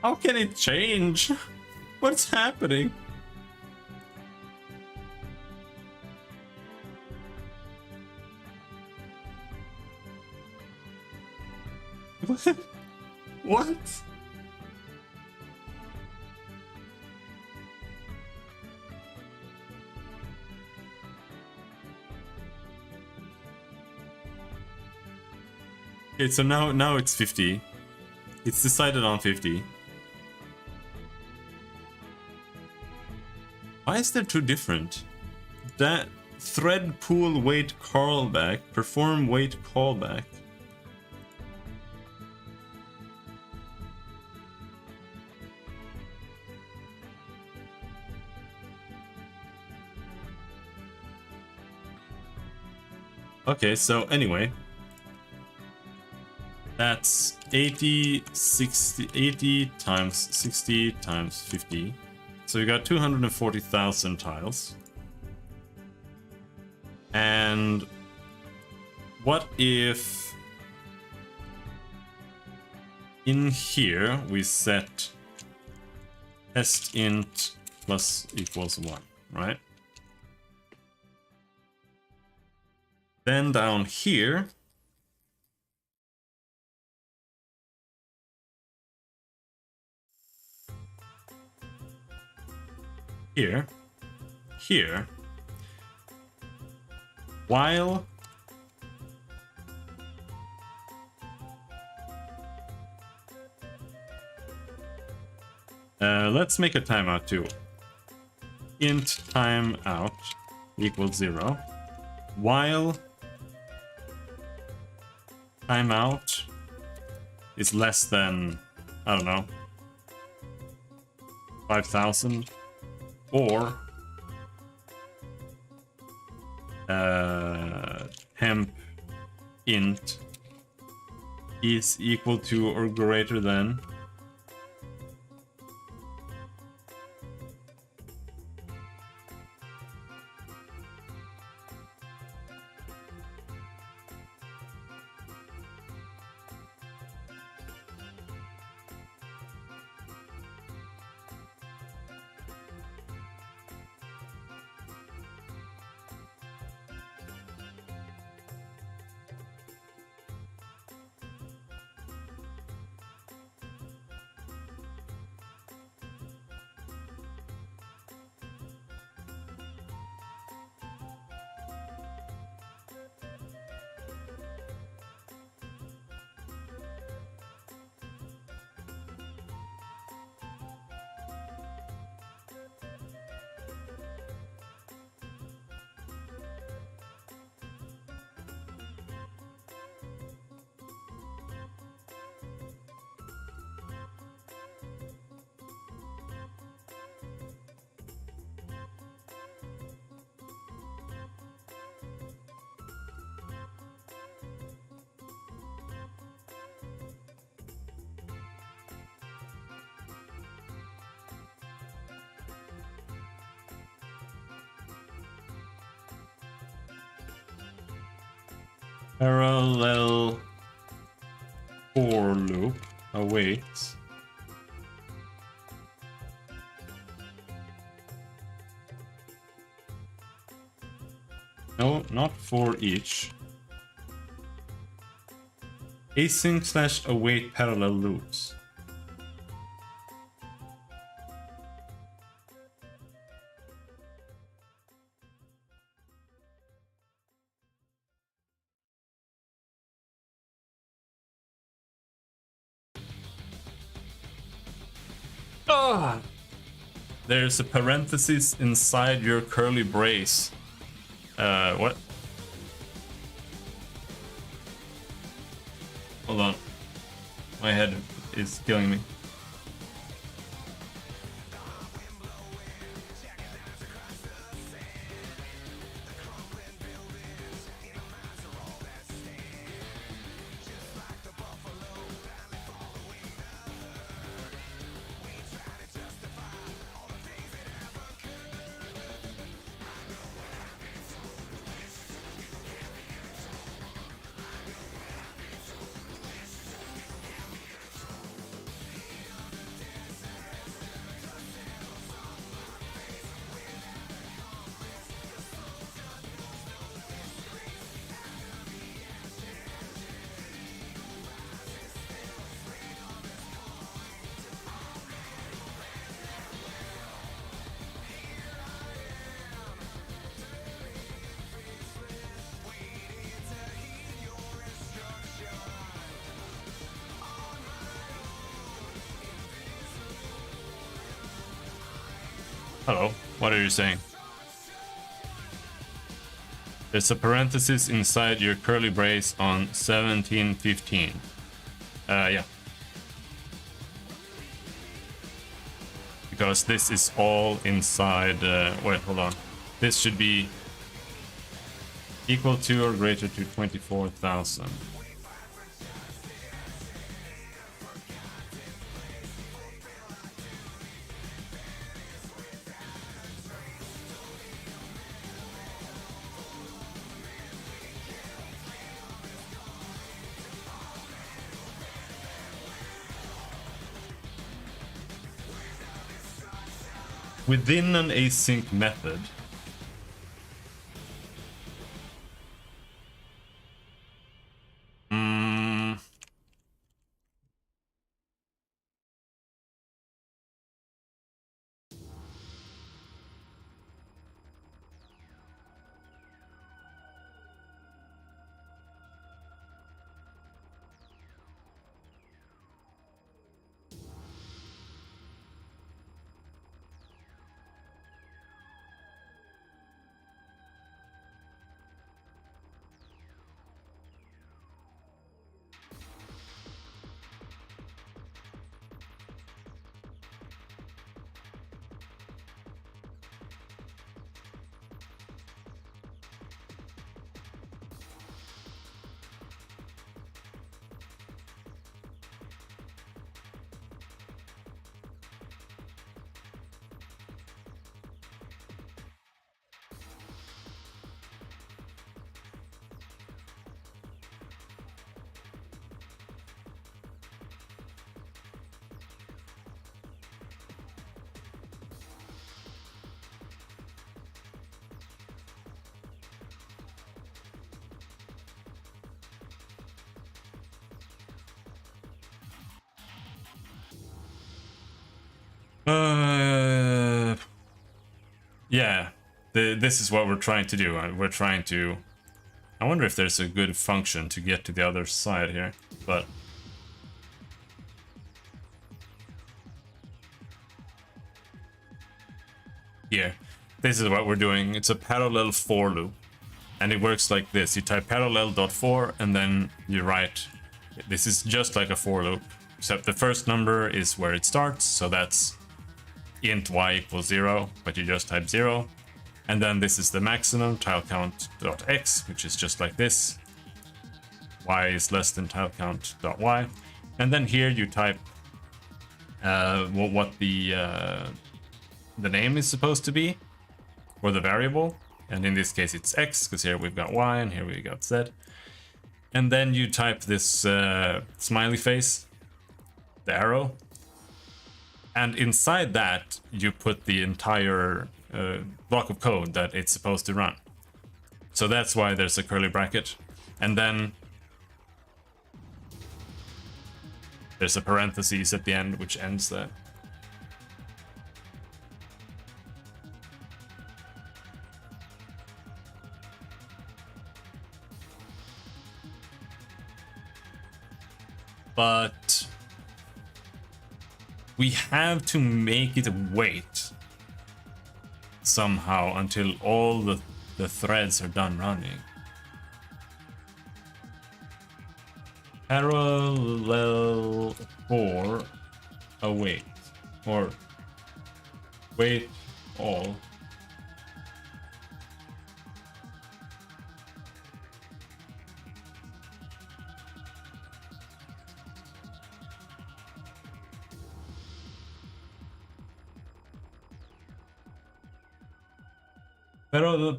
S1: How can it change? What's happening? What? Okay, so now it's 50. It's decided on 50. Why is there two different? That thread pool wait callback, perform wait callback. Okay, so anyway, that's 80 times 60 times 50. So you got 240,000 tiles. And what if in here we set test int plus equals 1, right? Then down here, here, while let's make a timeout too. Int timeout equals 0, while timeout is less than, I don't know, 5,000, or temp int is equal to or greater than parallel for loop awaits no, not for each async / await parallel loops. Ah, there's a parenthesis inside your curly brace. What? Hold on. My head is killing me. Hello, what are you saying? There's a parenthesis inside your curly brace on 1715. Yeah. Because this is all inside... wait, hold on. This should be equal to or greater to 24,000. Within an async method, yeah, this is what we're trying to do. We're trying to... I wonder if there's a good function to get to the other side here, but... Here, this is what we're doing. It's a parallel for loop, and it works like this. You type parallel.for, and then you write... This is just like a for loop, except the first number is where it starts, so that's int y equals 0, but you just type 0. And then this is the maximum, tilecount.x, which is just like this. Y is less than tilecount.y. And then here you type what the name is supposed to be, or the variable. And in this case it's x, because here we've got y, and here we got z. And then you type this smiley face, the arrow. And inside that, you put the entire block of code that it's supposed to run. So that's why there's a curly bracket. And then there's a parenthesis at the end, which ends that. But we have to make it wait somehow until all the threads are done running. Parallel for await, or wait all.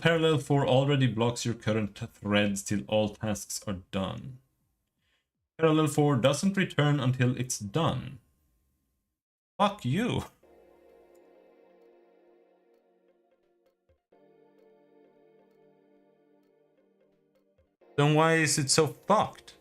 S1: Parallel for already blocks your current threads till all tasks are done. Parallel for doesn't return until it's done. Fuck you. Then why is it so fucked?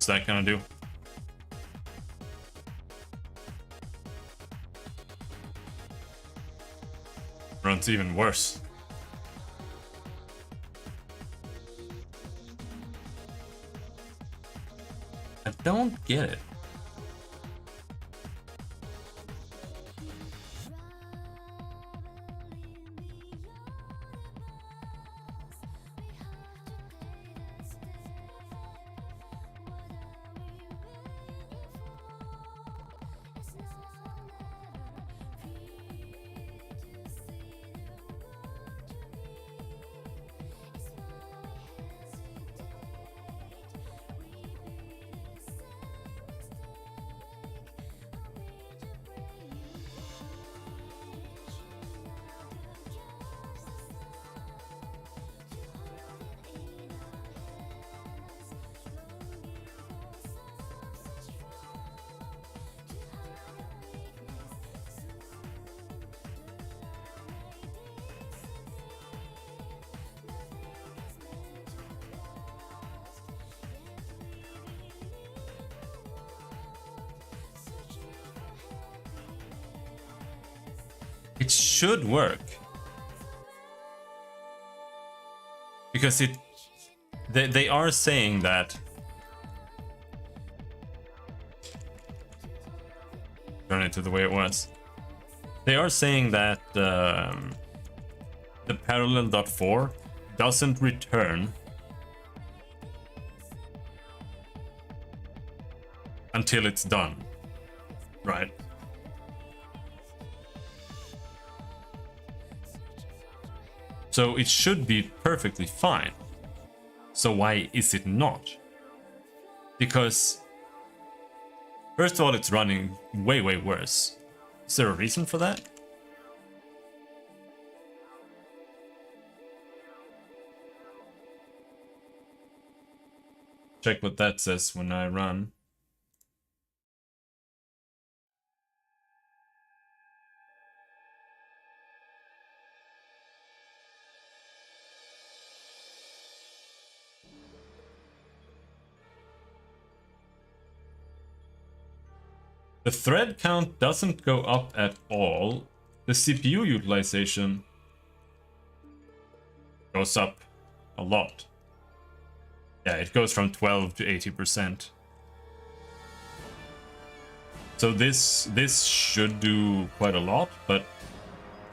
S1: What's that gonna do? Runs even worse. I don't get it. It should work. Because they are saying that. Turn it to the way it was. They are saying that the parallel.4 doesn't return until it's done, right? So it should be perfectly fine. So why is it not? Because first of all, it's running way worse. Is there a reason for that? Check what that says when I run. The thread count doesn't go up at all. The CPU utilization goes up a lot. Yeah, it goes from 12 to 80%. So this should do quite a lot, but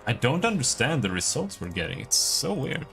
S1: I don't understand the results we're getting. It's so weird.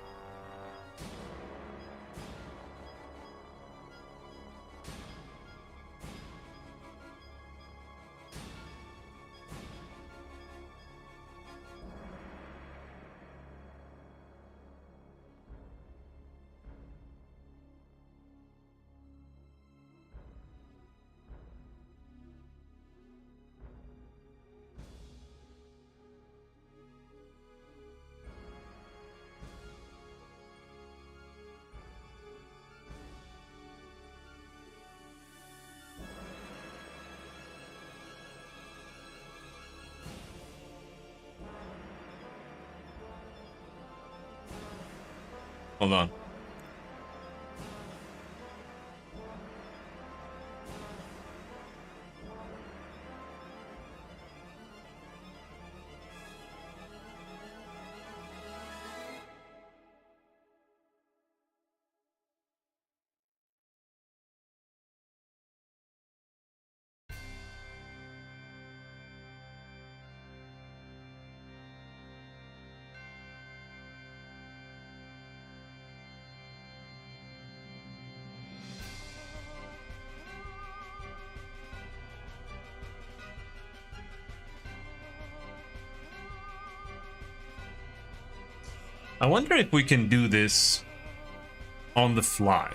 S1: Hold on. I wonder if we can do this on the fly.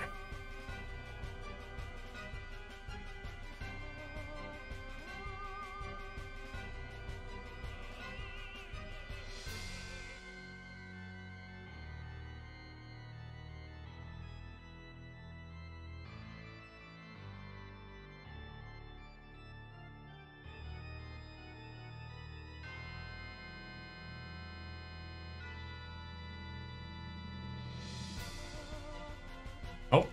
S1: Oh.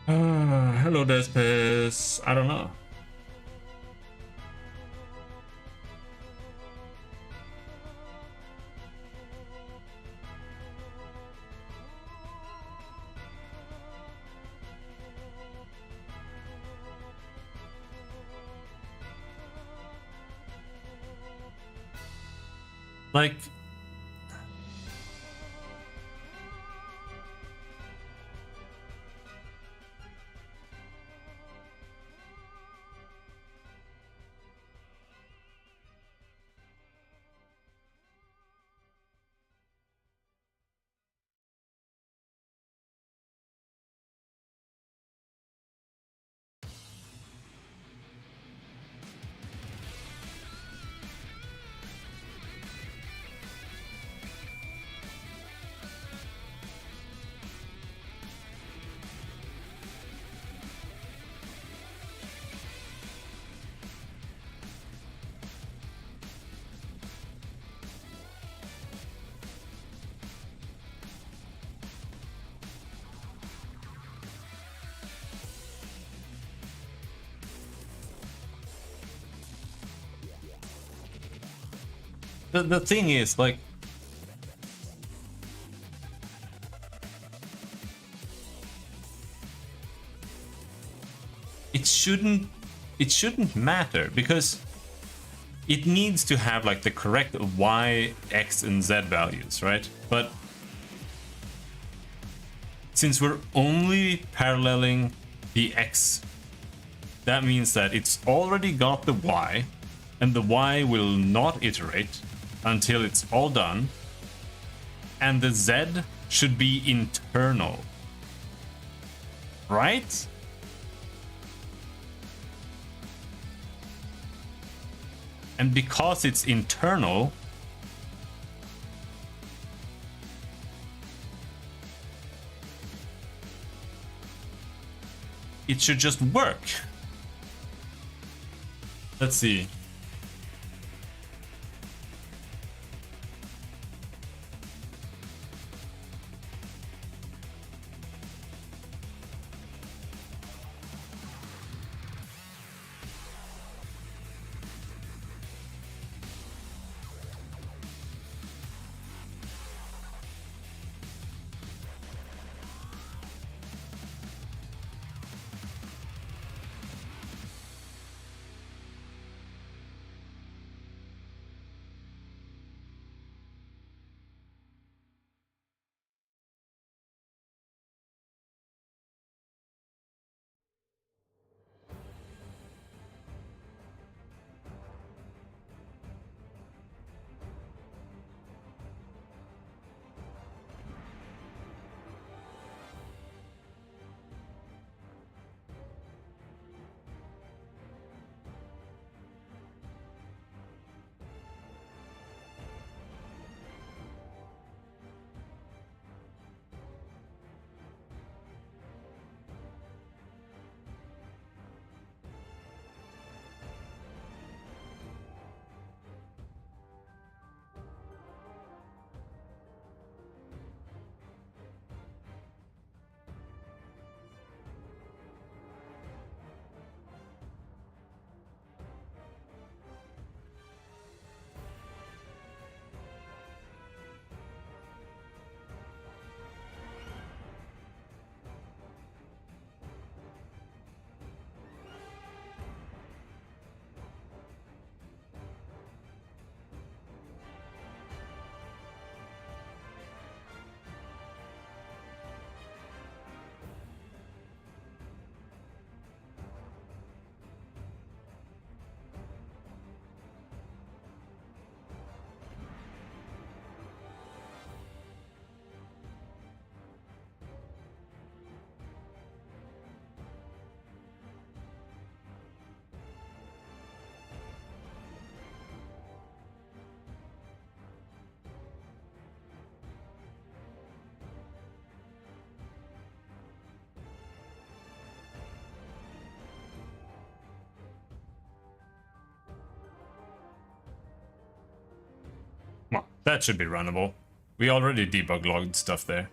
S1: Hello, Despes. I don't know. Like, the thing is, like, it shouldn't matter, because it needs to have like the correct y, x, and z values, right? But since we're only paralleling the x, that means that it's already got the y, and the y will not iterate until it's all done, and the z should be internal, right? And because it's internal, it should just work. Let's see. Well, that should be runnable. We already debug logged stuff there.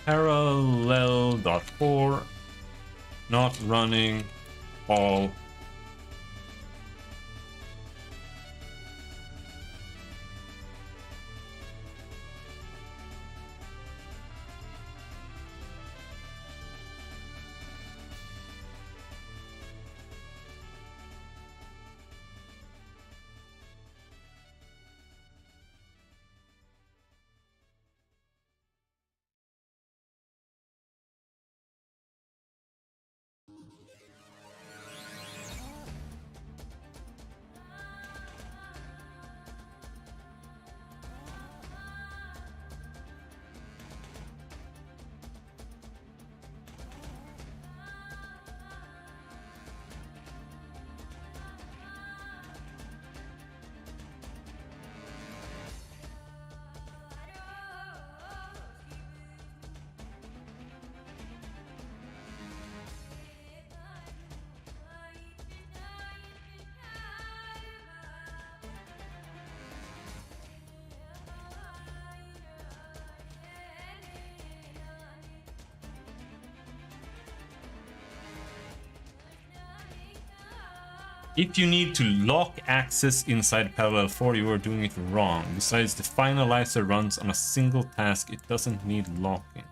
S1: parallel.for not running all If you need to lock access inside Parallel 4, you are doing it wrong. Besides, the finalizer runs on a single task, it doesn't need locking.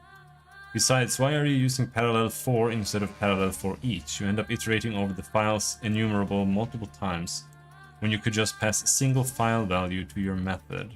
S1: Besides, why are you using Parallel 4 instead of Parallel 4 each? You end up iterating over the files innumerable multiple times, when you could just pass a single file value to your method.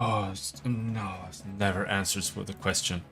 S1: Oh, no, it never answers for the question.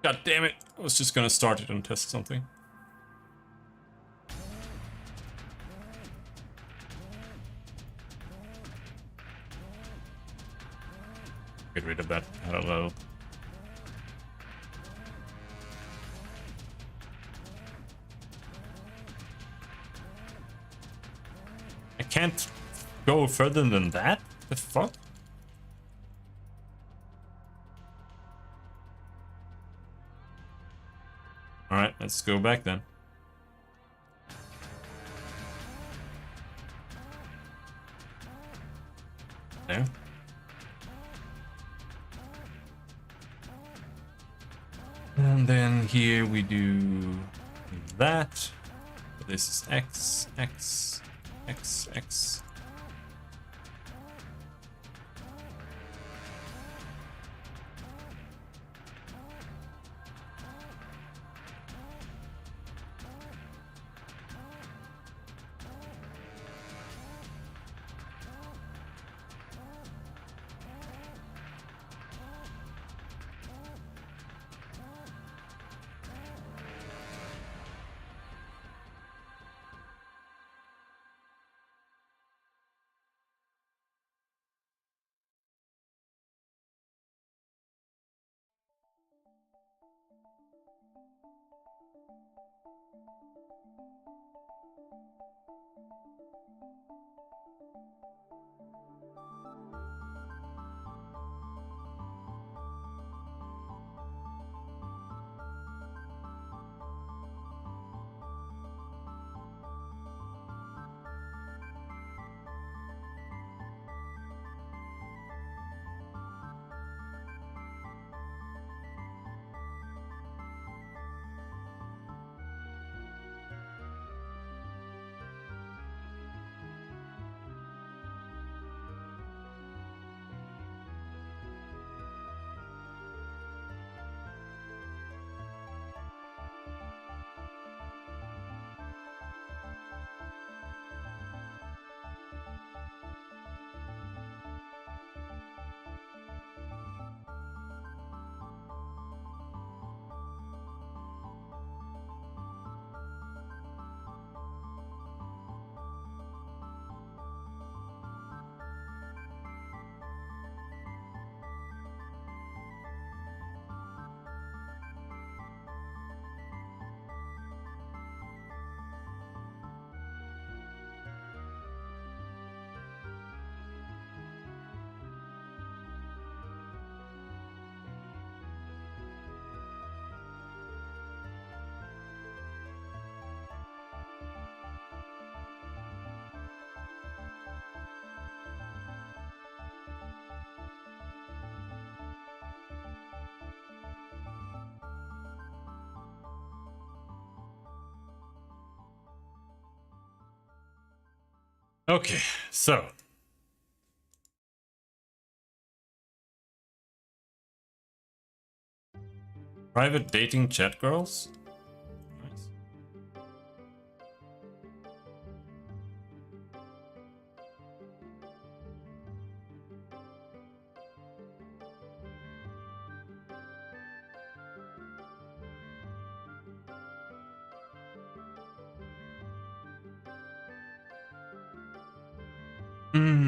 S1: God damn it. I was just gonna start it and test something. Get rid of that parallel. I can't go further than that? The fuck? Alright, let's go back then. There. And then here we do that. This is X, X, X, X. Okay, so private dating chat girls. Nice. Hmm.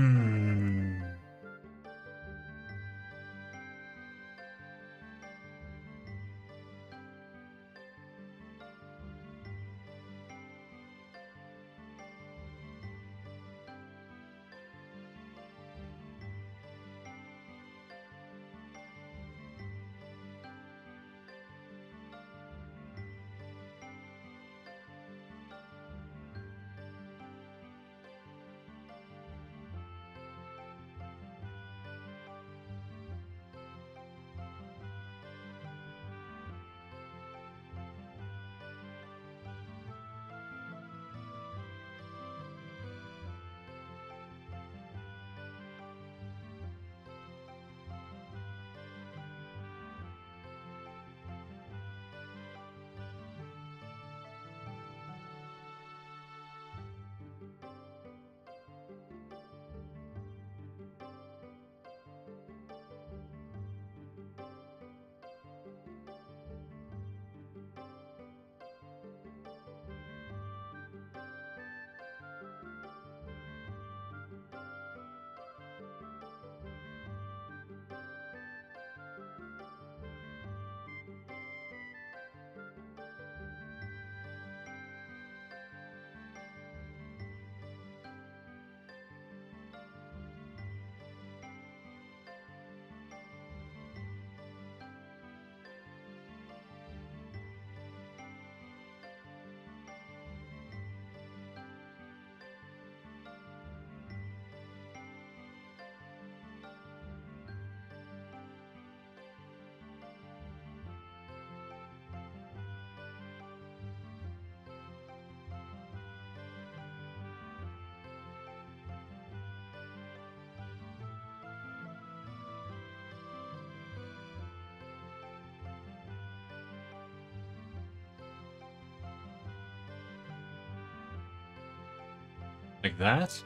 S1: Like that?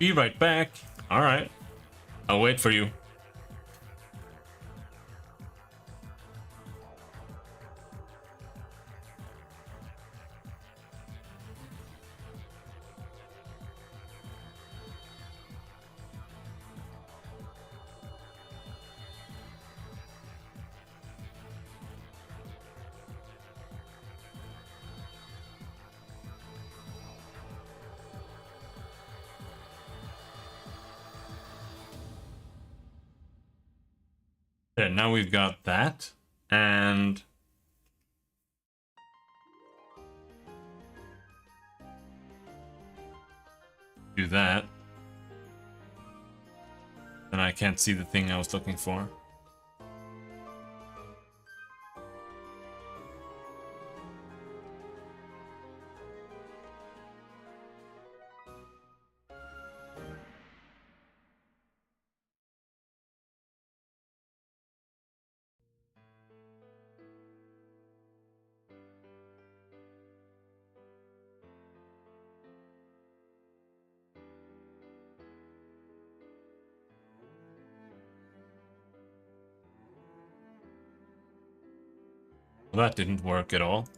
S1: Be right back. Alright. I'll wait for you. There, now we've got that. And do that. Then I can't see the thing I was looking for. Well, that didn't work at all.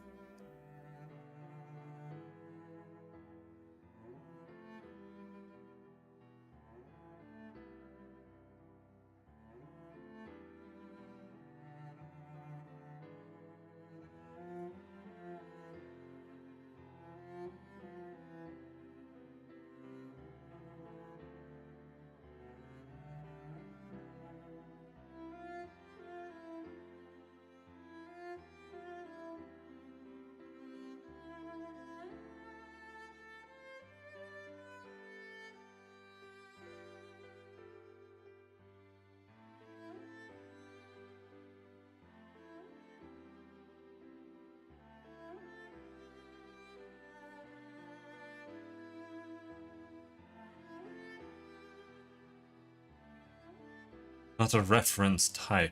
S1: Not a reference type.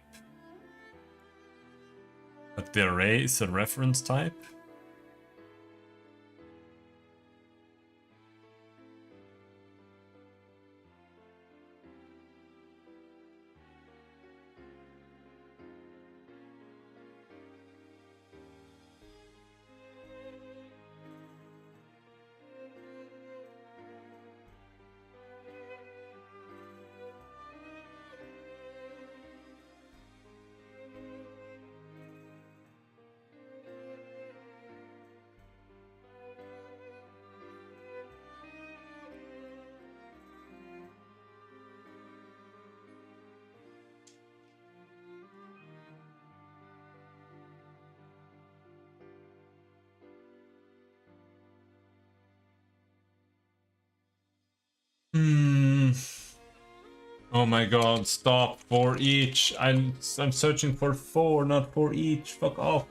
S1: But the array is a reference type? Oh my god, stop. For each. I'm searching for 4, not for each. Fuck off.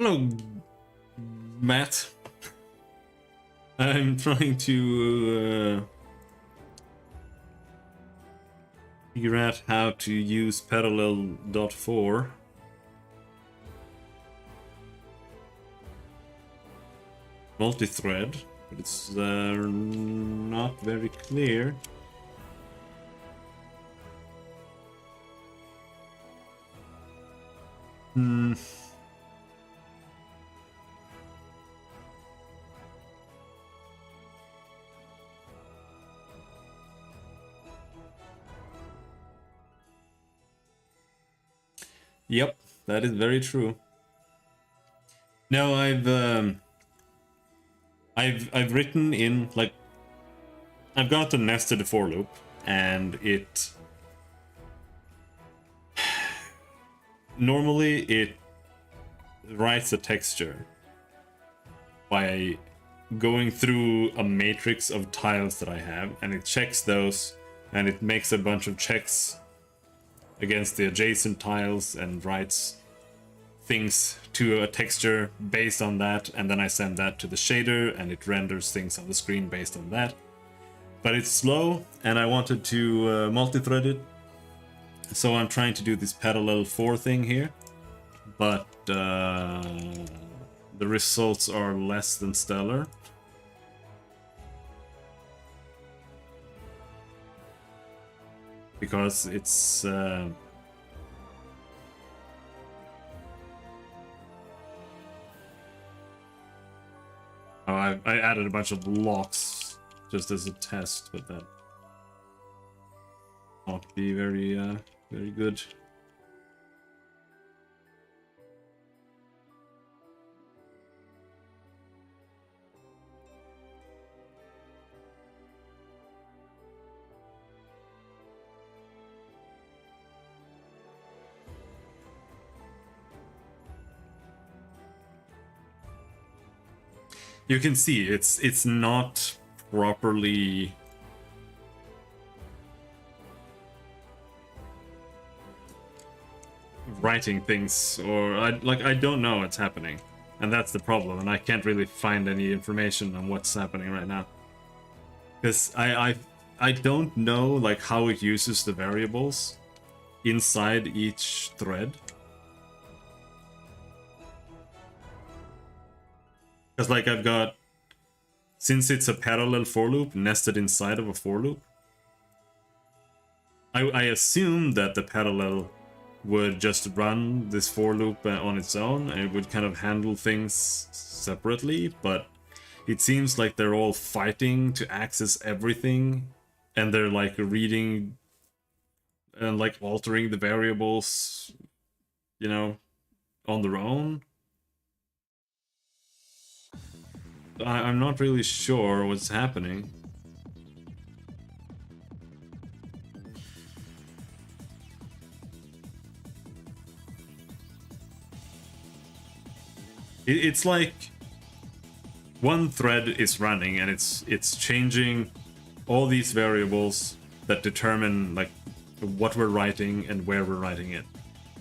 S1: Hello, Matt. I'm trying to figure out how to use parallel.4. Multi-thread, but it's not very clear. Yep, that is very true. No, I've written in, like, I've got a nested for loop, and it normally it writes a texture by going through a matrix of tiles that I have, and it checks those, and it makes a bunch of checks against the adjacent tiles and writes things to a texture based on that, and then I send that to the shader and it renders things on the screen based on that. But it's slow, and I wanted to multi-thread it, so I'm trying to do this parallel 4 thing here, but the results are less than stellar. Because it's I added a bunch of locks just as a test, but that won't be very very good. You can see it's not properly writing things, or I don't know what's happening, and that's the problem, and I can't really find any information on what's happening right now, because I don't know like how it uses the variables inside each thread. Because like I've got, since it's a parallel for loop nested inside of a for loop, I assume that the parallel would just run this for loop on its own, and it would kind of handle things separately, but it seems like they're all fighting to access everything, and they're like reading and like altering the variables, you know, on their own. I'm not really sure what's happening. It's like one thread is running and it's changing all these variables that determine like what we're writing and where we're writing it.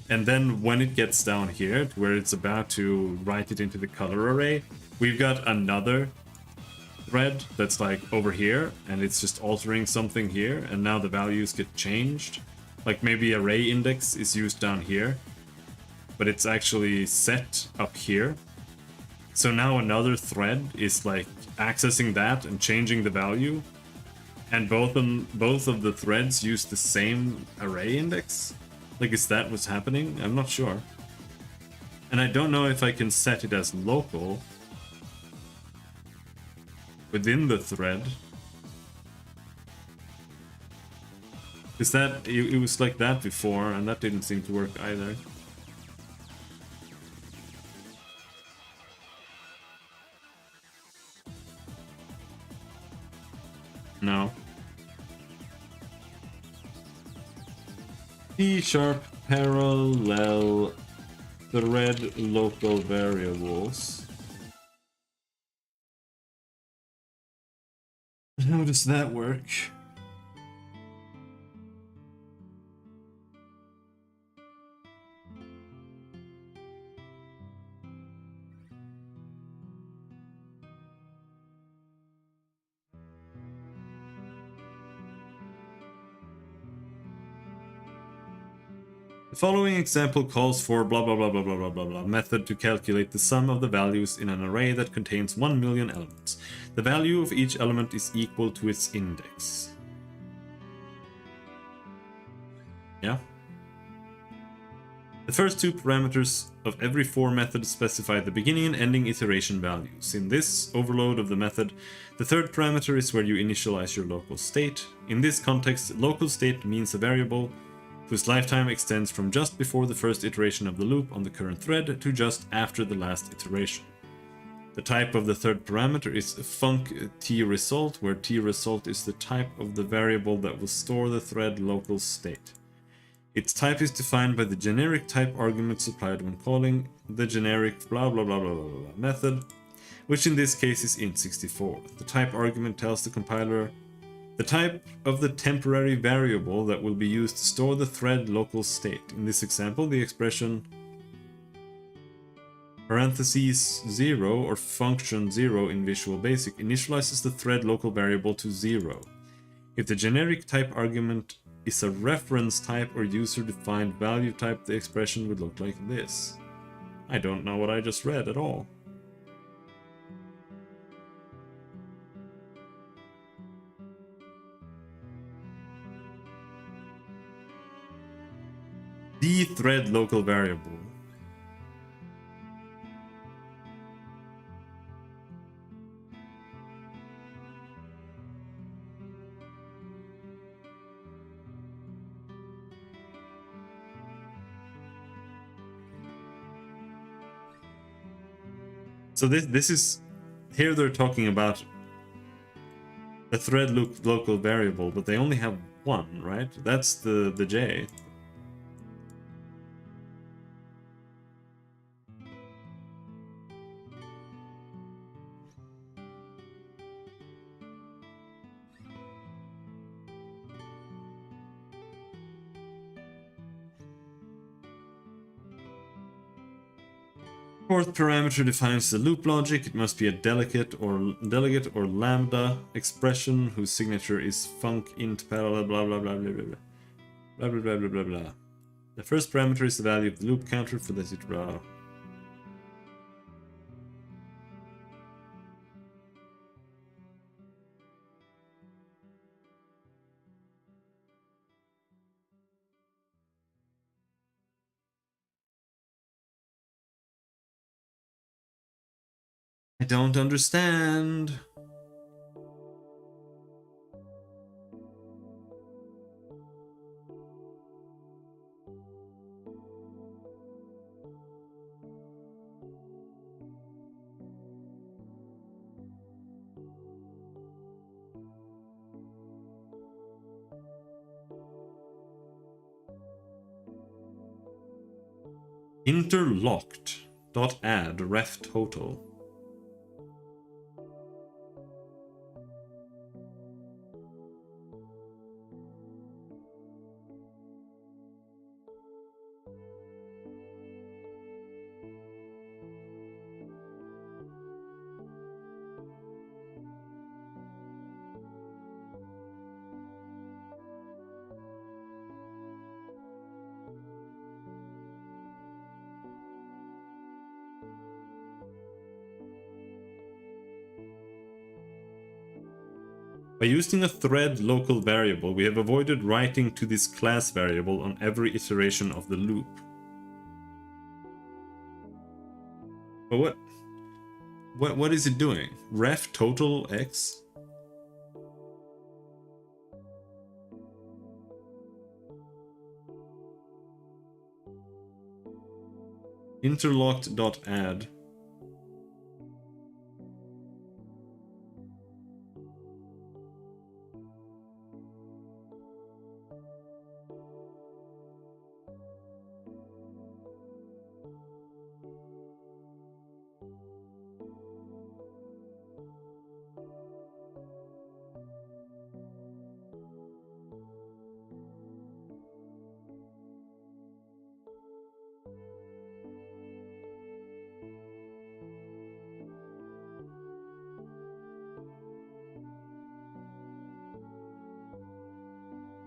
S1: And then when it gets down here to where it's about to write it into the color array, we've got another thread that's like over here, and it's just altering something here, and now the values get changed. Like maybe array index is used down here, but it's actually set up here. So now another thread is like accessing that and changing the value, and both of the threads use the same array index. Like, is that what's happening? I'm not sure. And I don't know if I can set it as local within the thread. Because that, it was like that before, and that didn't seem to work either. No. C# parallel thread local variables. How does that work? The following example calls for blah blah blah blah blah blah blah blah method to calculate the sum of the values in an array that contains 1 million elements. The value of each element is equal to its index. Yeah. The first two parameters of every for method specify the beginning and ending iteration values. In this overload of the method, the third parameter is where you initialize your local state. In this context, local state means a variable whose lifetime extends from just before the first iteration of the loop on the current thread to just after the last iteration. The type of the third parameter is func_tResult, where tResult is the type of the variable that will store the thread local state. Its type is defined by the generic type argument supplied when calling the generic blah blah blah blah blah blah method, which in this case is int64. The type argument tells the compiler the type of the temporary variable that will be used to store the thread local state. In this example, the expression parentheses 0 or function 0 in Visual Basic initializes the thread local variable to 0. If the generic type argument is a reference type or user-defined value type, the expression would look like this. I don't know what I just read at all. The thread local variable. So this is, here they're talking about the thread local variable, but they only have one, right? That's the J. Fourth parameter defines the loop logic. It must be a delegate or lambda expression whose signature is func_int parallel blah blah blah blah blah blah blah blah blah blah blah. The first parameter is the value of the loop counter for this blah. I don't understand. Interlocked.add ref total. By using a thread local variable, we have avoided writing to this class variable on every iteration of the loop. But what is it doing? Ref total x? Interlocked.add.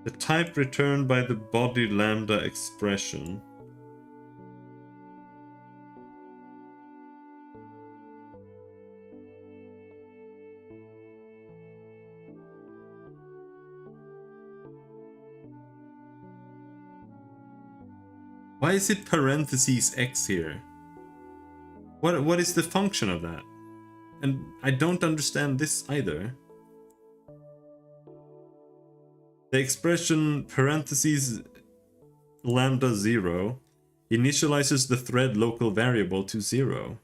S1: The type returned by the body lambda expression. Why is it parentheses x here? What is the function of that? And I don't understand this either. The expression parentheses lambda 0 initializes the thread local variable to 0.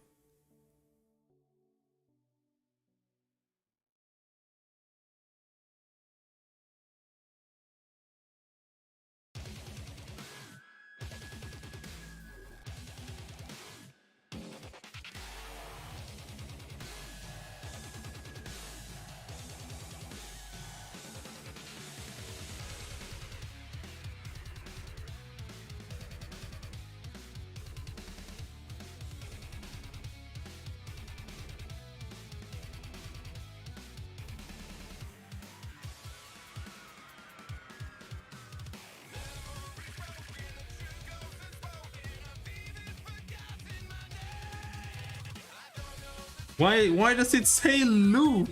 S1: Why does it say loop?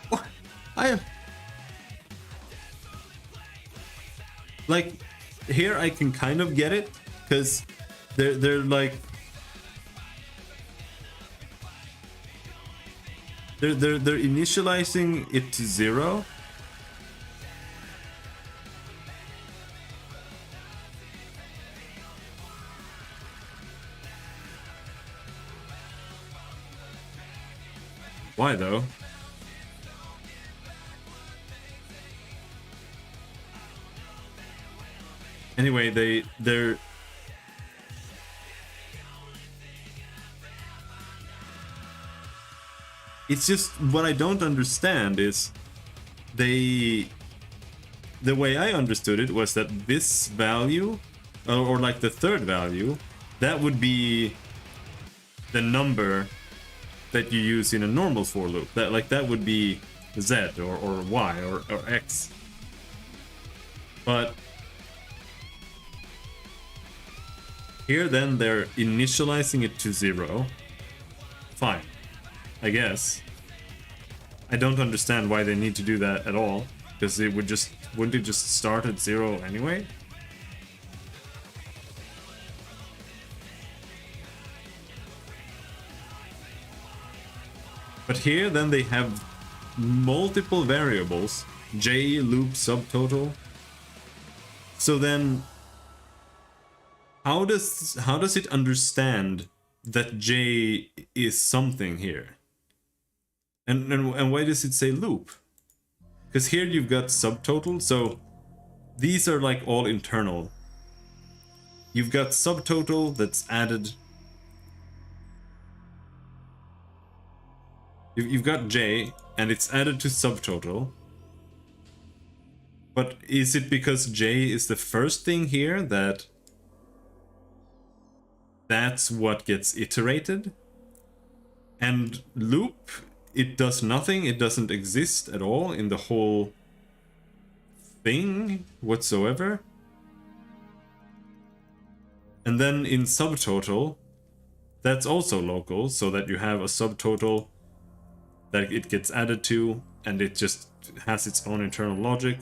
S1: What? I am like, here I can kind of get it, because they're like they're initializing it to 0. Why though? Anyway, they're it's just what I don't understand is the way I understood it was that this value, or like the third value, that would be the number that you use in a normal for loop. That would be Z or Y or X. But here then they're initializing it to 0. Fine, I guess. I don't understand why they need to do that at all, because it would just, wouldn't it just start at 0 anyway? But here then they have multiple variables, j loop subtotal. So then how does it understand that j is something here? And why does it say loop? Because here you've got subtotal, so these are like all internal. You've got subtotal that's added. You've got j, and it's added to subtotal. But is it because j is the first thing here that's what gets iterated? And loop, it does nothing, it doesn't exist at all in the whole thing whatsoever. And then in subtotal, that's also local, so that you have a subtotal that it gets added to, and it just has its own internal logic.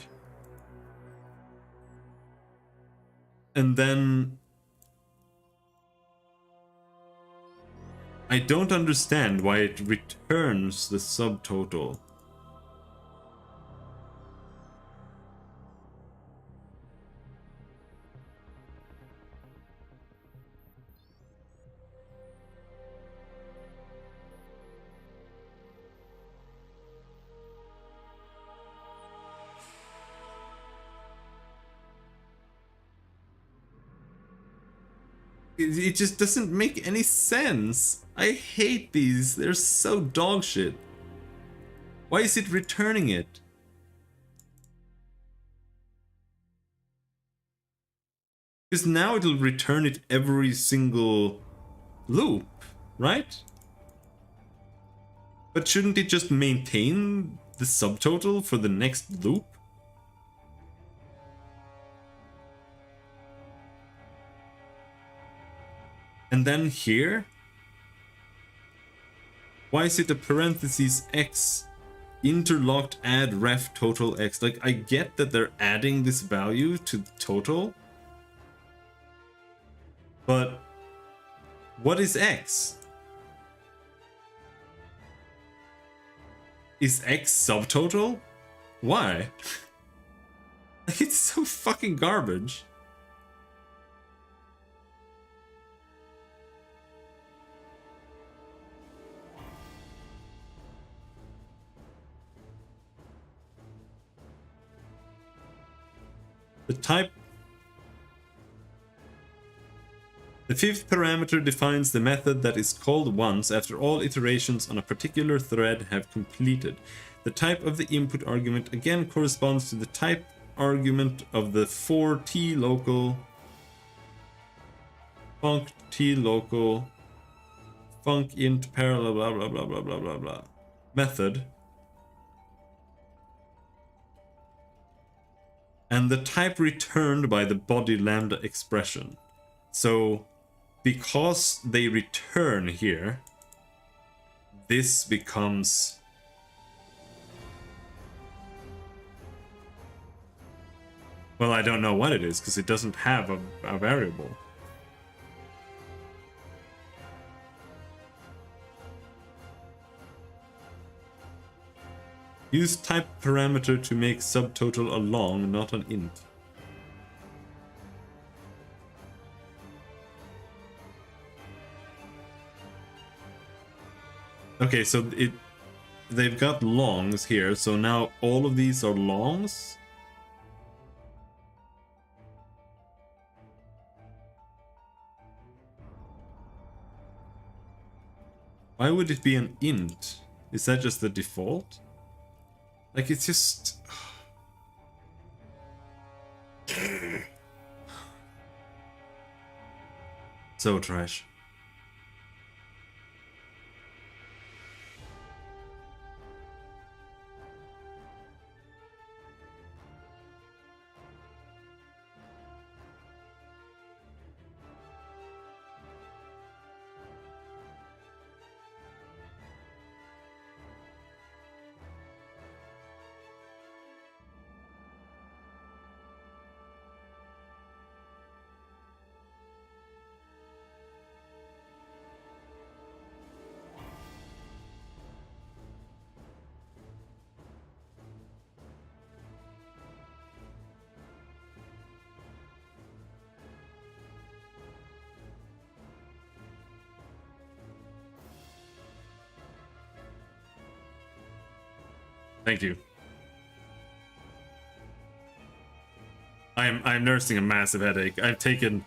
S1: And then I don't understand why it returns the subtotal. It just doesn't make any sense. I hate these. They're so dog shit. Why is it returning it? Because now it'll return it every single loop, right? But shouldn't it just maintain the subtotal for the next loop? And then here, why is it a parentheses x interlocked add ref total x? Like, I get that they're adding this value to the total, but what is x? Is x subtotal? Why? It's so fucking garbage. The fifth parameter defines the method that is called once after all iterations on a particular thread have completed. The type of the input argument again corresponds to the type argument of the for t local func t local func int parallel blah blah blah blah blah blah blah method, and the type returned by the body lambda expression. So because they return here, this becomes well, I don't know what it is because it doesn't have a variable. Use type parameter to make subtotal a long, not an int. Okay, so they've got longs here, so now all of these are longs. Why would it be an int? Is that just the default? Like, it's just... so trash. Thank you. I'm nursing a massive headache. I've taken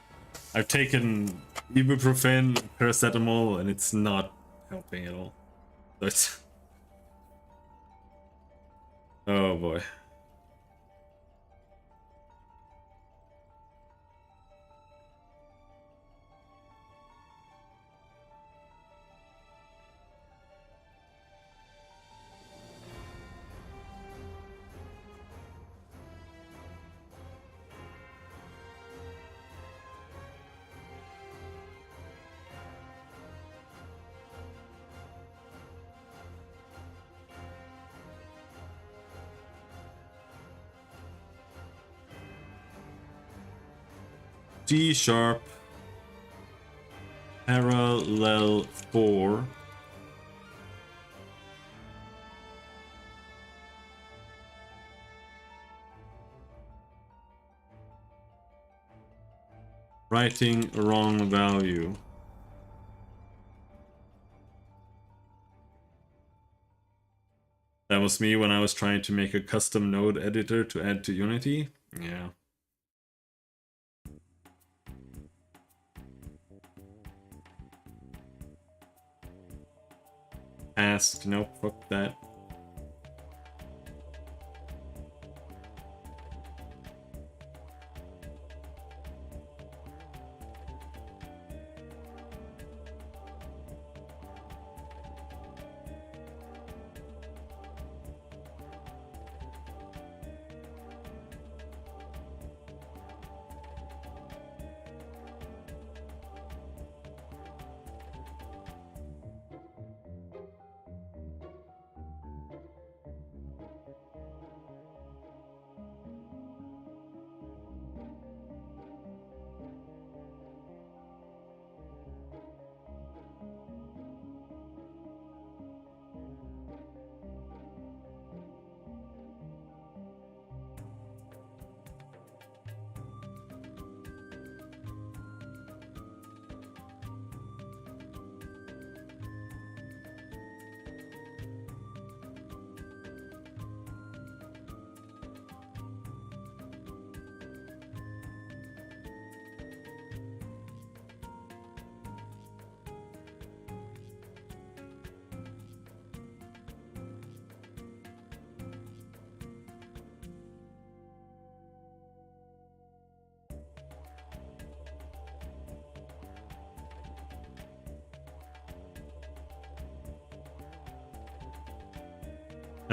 S1: ibuprofen, paracetamol, and it's not helping at all. So it's oh boy. G sharp parallel 4 writing wrong value. That was me when I was trying to make a custom node editor to add to Unity. Yeah. Asked, nope, fuck that.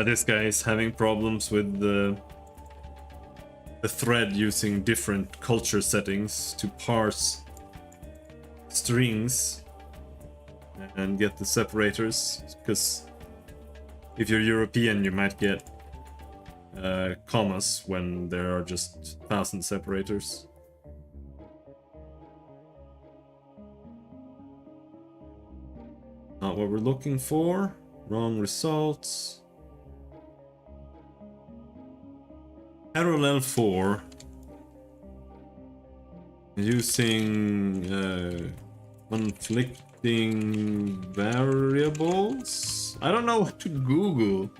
S1: This guy is having problems with the thread using different culture settings to parse strings and get the separators, because if you're European you might get commas when there are just 1,000 separators. Not what we're looking for. Wrong results. Parallel 4 using conflicting variables. I don't know what to Google.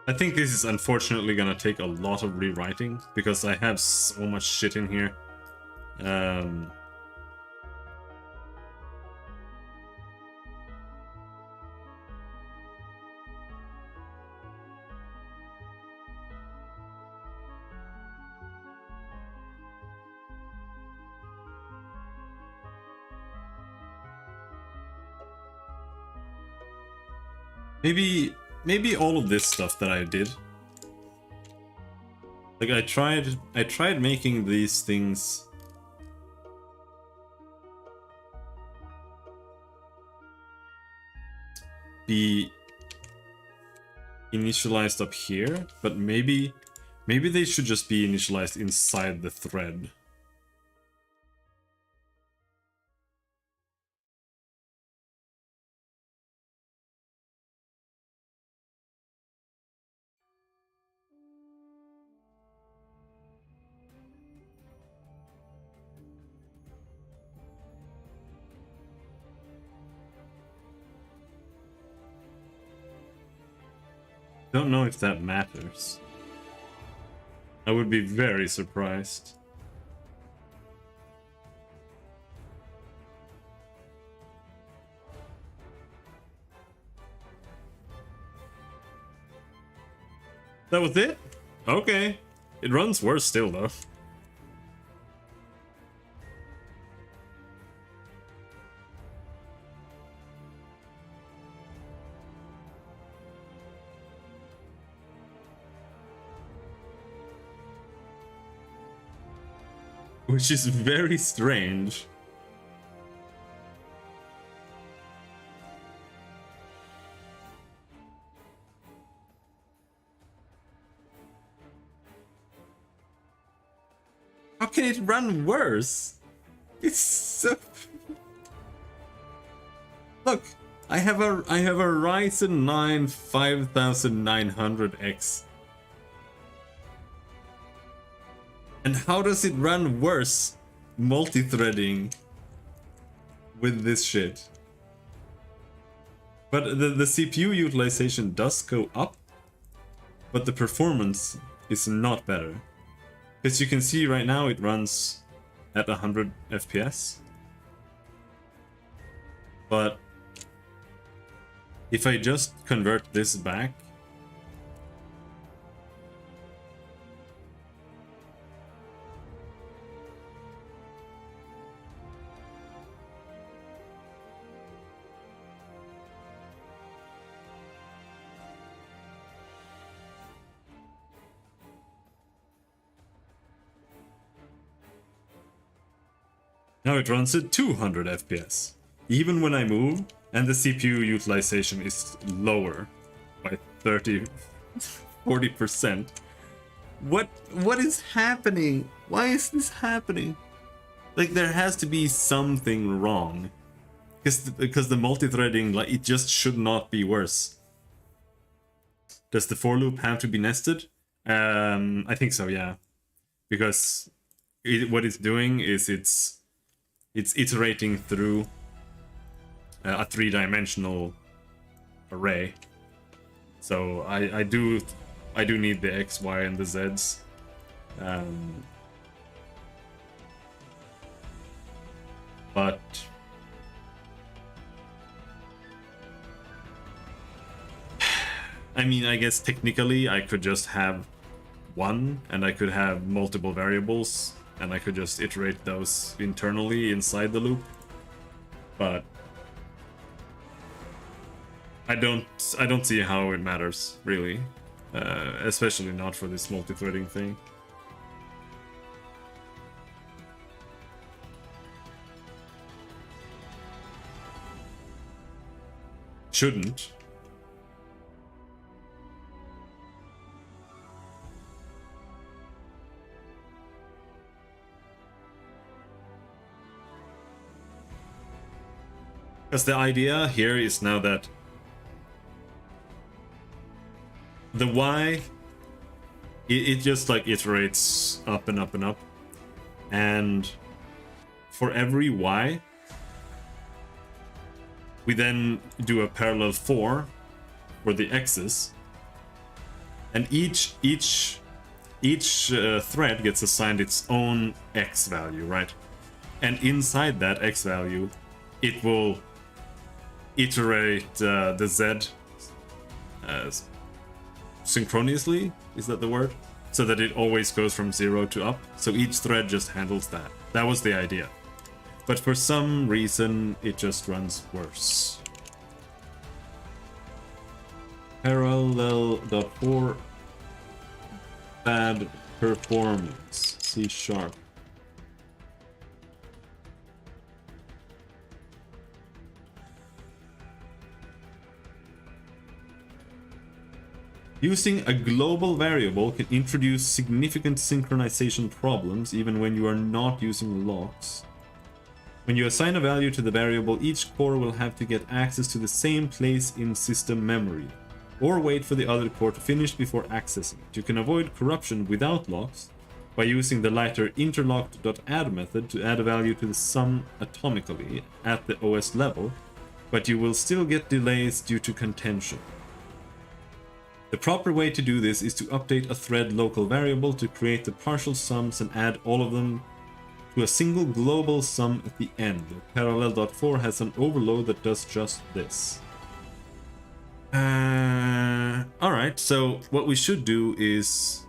S1: I think this is unfortunately gonna take a lot of rewriting because I have so much shit in here. Maybe all of this stuff that I did. Like I tried making these things be initialized up here, but maybe they should just be initialized inside the thread. Don't know if that matters. I would be very surprised. That was it? Okay. It runs worse still, though. Which is very strange. How can it run worse? It's so... Look, I have a Ryzen 9 5900X. And how does it run worse multi-threading with this shit? But the CPU utilization does go up, but the performance is not better. As you can see right now, it runs at 100 FPS. But if I just convert this back, now it runs at 200 FPS, even when I move, and the CPU utilization is lower by 40%. What is happening? Why is this happening? Like, there has to be something wrong. Because the multi-threading, like, it just should not be worse. Does the for loop have to be nested? I think so, yeah. Because what it's doing is it's iterating through a three-dimensional array. So I do need the X, Y, and the Zs. But I mean, I guess technically I could just have one, and I could have multiple variables, and I could just iterate those internally inside the loop. But I don't see how it matters, really. Especially not for this multi-threading thing. Shouldn't. Because the idea here is now that the Y, it just like iterates up and up and up. And for every Y, we then do a parallel 4 for the X's. And each thread gets assigned its own X value, right? And inside that X value, it will iterate the Z synchronously, is that the word? So that it always goes from 0 to up. So each thread just handles that. That was the idea. But for some reason, it just runs worse. Parallel.4 bad performance. C#. Using a global variable can introduce significant synchronization problems even when you are not using locks. When you assign a value to the variable, each core will have to get access to the same place in system memory, or wait for the other core to finish before accessing it. You can avoid corruption without locks by using the lighter interlocked.add method to add a value to the sum atomically at the OS level, but you will still get delays due to contention. The proper way to do this is to update a thread local variable to create the partial sums and add all of them to a single global sum at the end. Parallel.4 has an overload that does just this. Alright, so what we should do is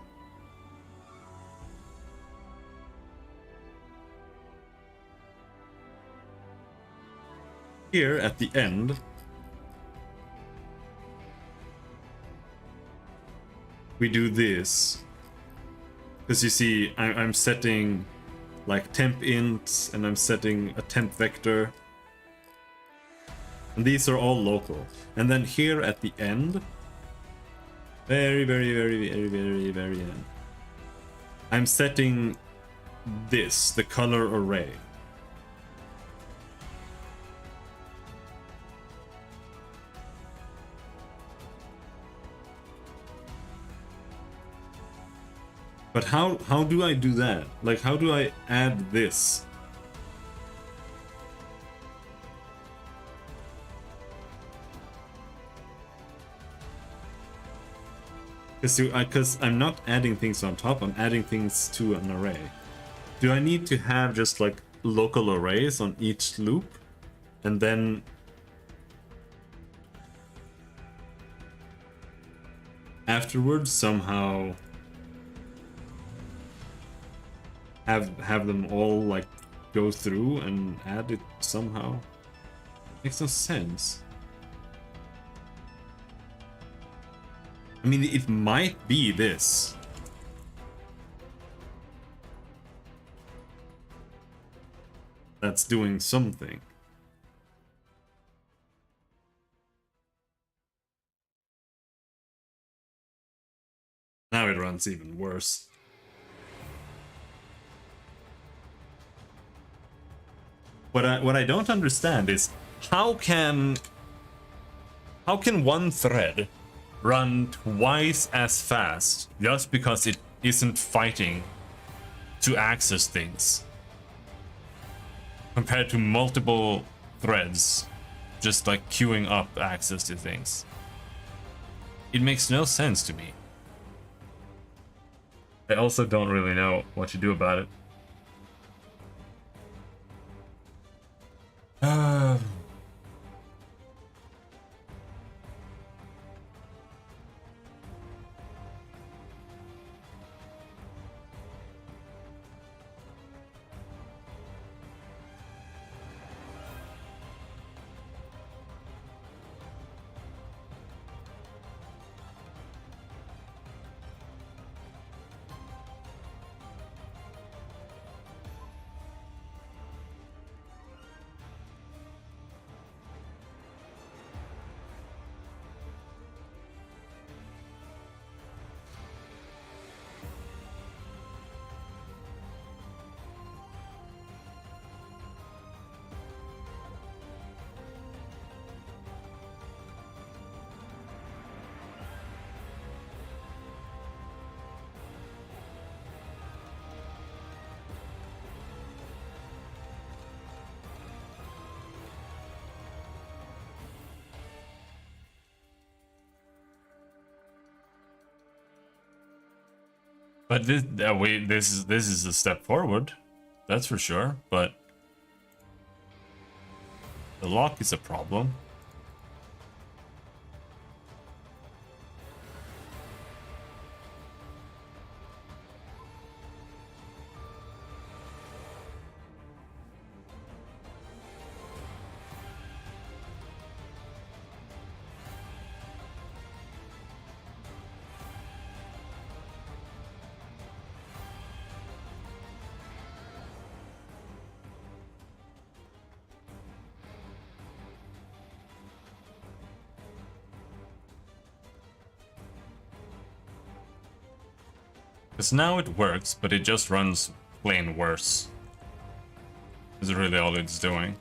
S1: here at the end, we do this. Because you see, I'm setting like temp int, and I'm setting a temp vector. And these are all local. And then here at the end, very end, I'm setting this, the color array. But how do I do that? Like, how do I add this? Because I'm not adding things on top, I'm adding things to an array. Do I need to have just like local arrays on each loop? And then afterwards somehow have them all like go through and add it somehow? Makes no sense. I mean, it might be this. That's doing something. Now it runs even worse. What I don't understand is how can one thread run twice as fast just because it isn't fighting to access things compared to multiple threads just like queuing up access to things? It makes no sense to me. I also don't really know what to do about it. But this is a step forward, that's for sure. But the lock is a problem. Because now it works, but it just runs plain worse. Is really all it's doing.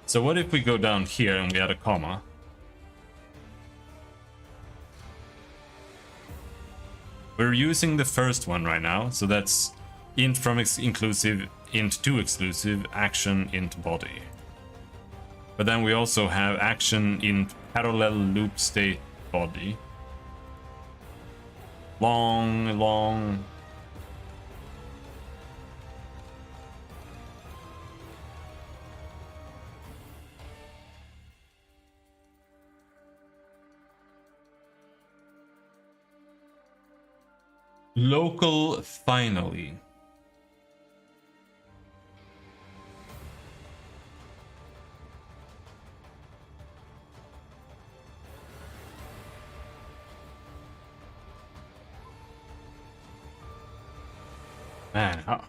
S1: So what if we go down here and we add a comma? We're using the first one right now, so that's int from inclusive, int to exclusive, action int body. But then we also have action int parallel loop state body. Long. Local finally. Man, how...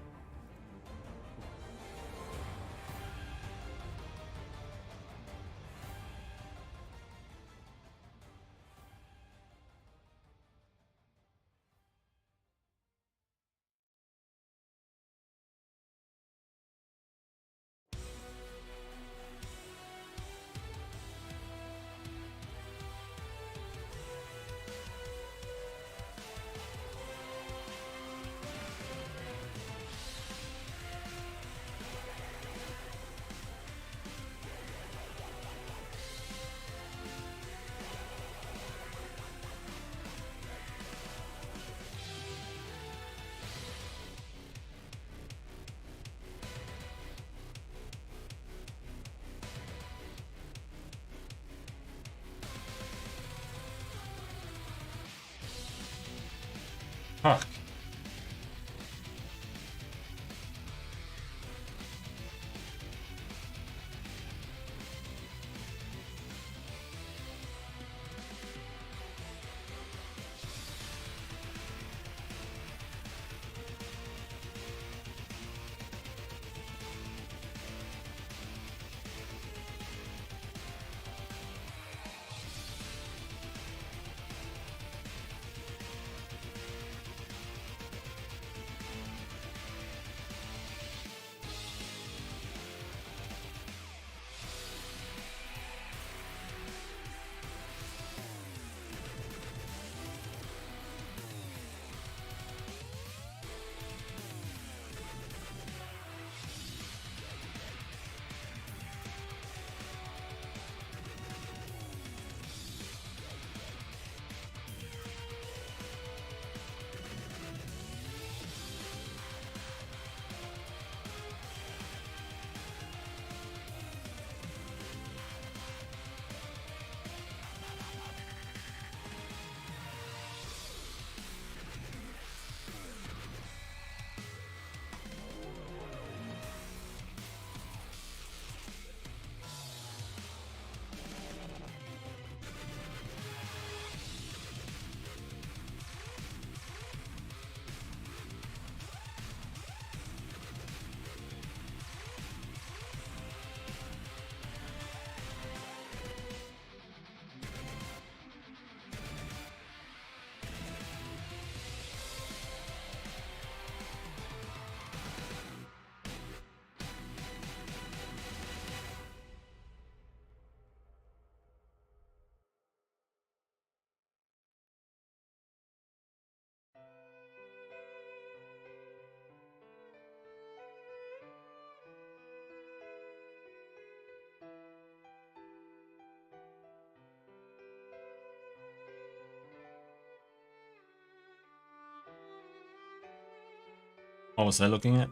S1: Fuck. What was I looking at?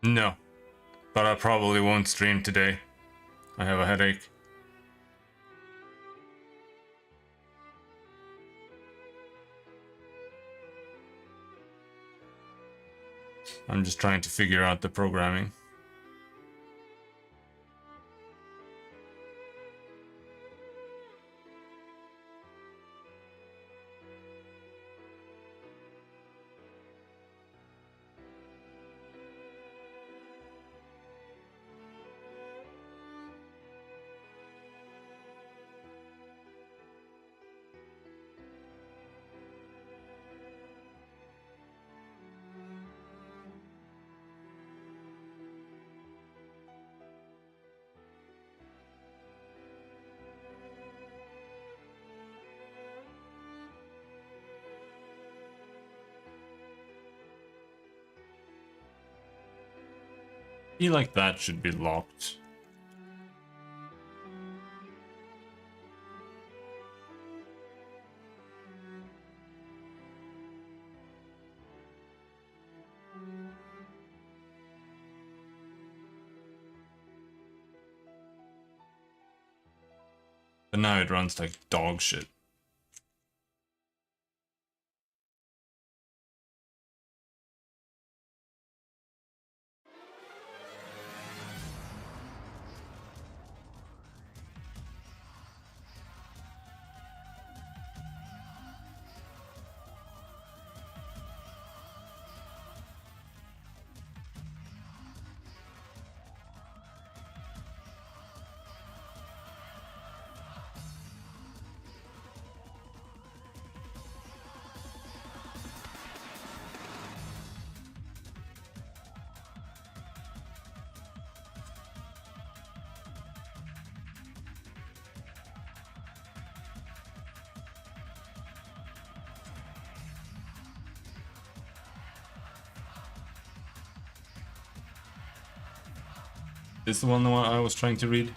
S1: No, but I probably won't stream today. I have a headache. I'm just trying to figure out the programming. I feel like that should be locked. But now it runs like dog shit. This is the one I was trying to read.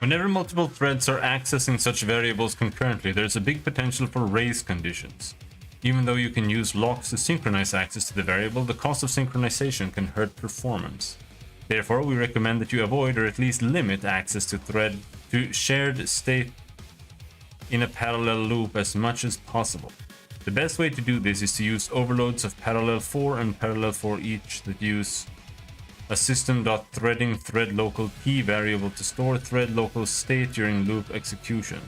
S1: Whenever multiple threads are accessing such variables concurrently, there's a big potential for race conditions. Even though you can use locks to synchronize access to the variable, the cost of synchronization can hurt performance. Therefore, we recommend that you avoid or at least limit access to shared state in a parallel loop as much as possible. The best way to do this is to use overloads of parallel 4 and parallel 4 each that use a system.threading thread local p variable to store thread local state during loop execution.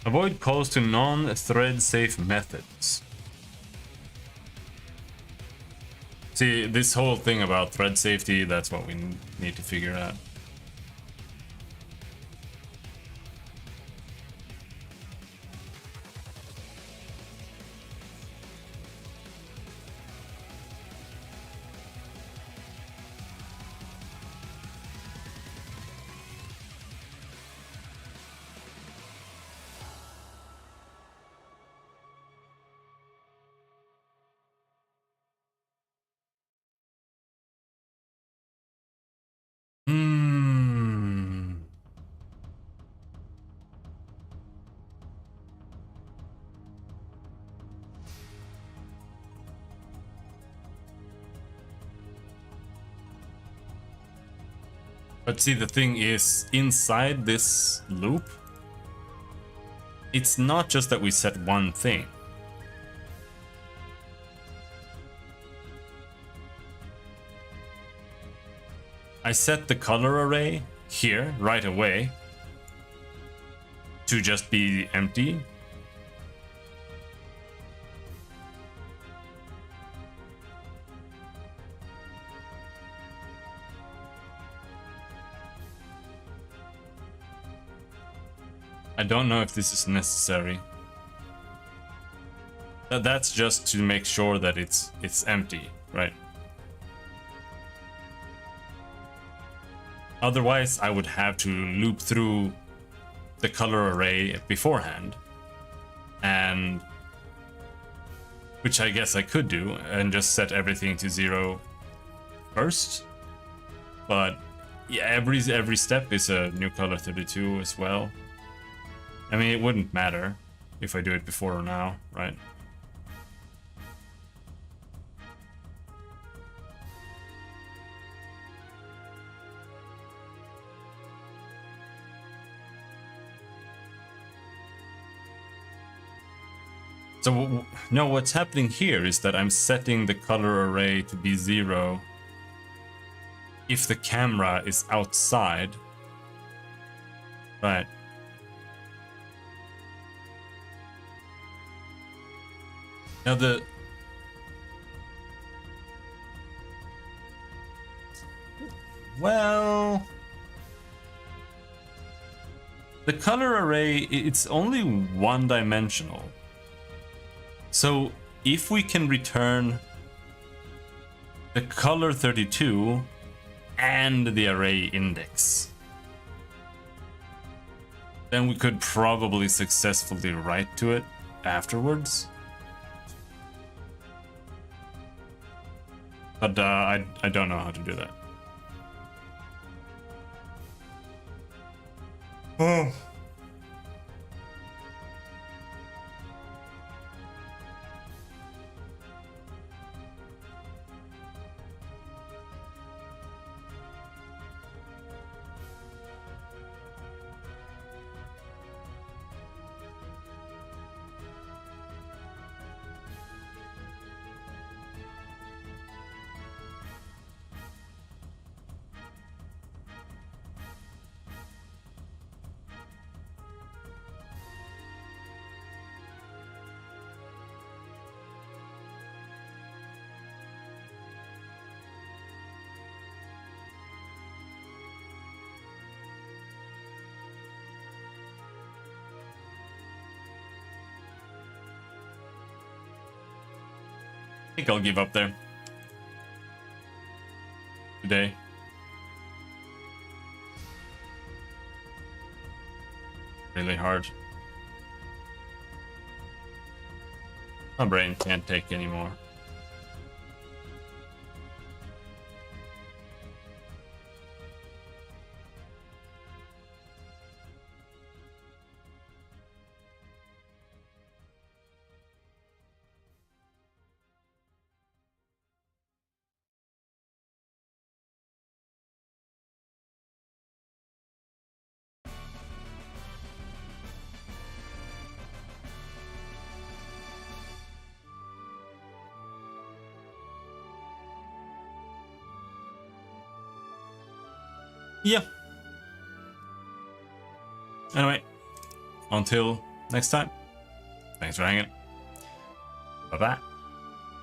S1: Avoid calls to non-thread safe methods. See, this whole thing about thread safety, that's what we need to figure out. But see, the thing is, inside this loop, it's not just that we set one thing. I set the color array here right away to just be empty. I don't know if this is necessary. That's just to make sure that it's empty, right? Otherwise, I would have to loop through the color array beforehand, and which I guess I could do and just set everything to 0 first. But yeah, every step is a new color 32 as well. I mean, it wouldn't matter if I do it before or now, right? So, no, what's happening here is that I'm setting the color array to be 0 if the camera is outside. Right. Now well, the color array, it's only one-dimensional. So if we can return the color 32 and the array index, then we could probably successfully write to it afterwards. But I don't know how to do that. Oh. think I'll give up there. Today. Really hard. My brain can't take anymore. Yeah. Anyway, until next time, thanks for hanging. Bye-bye.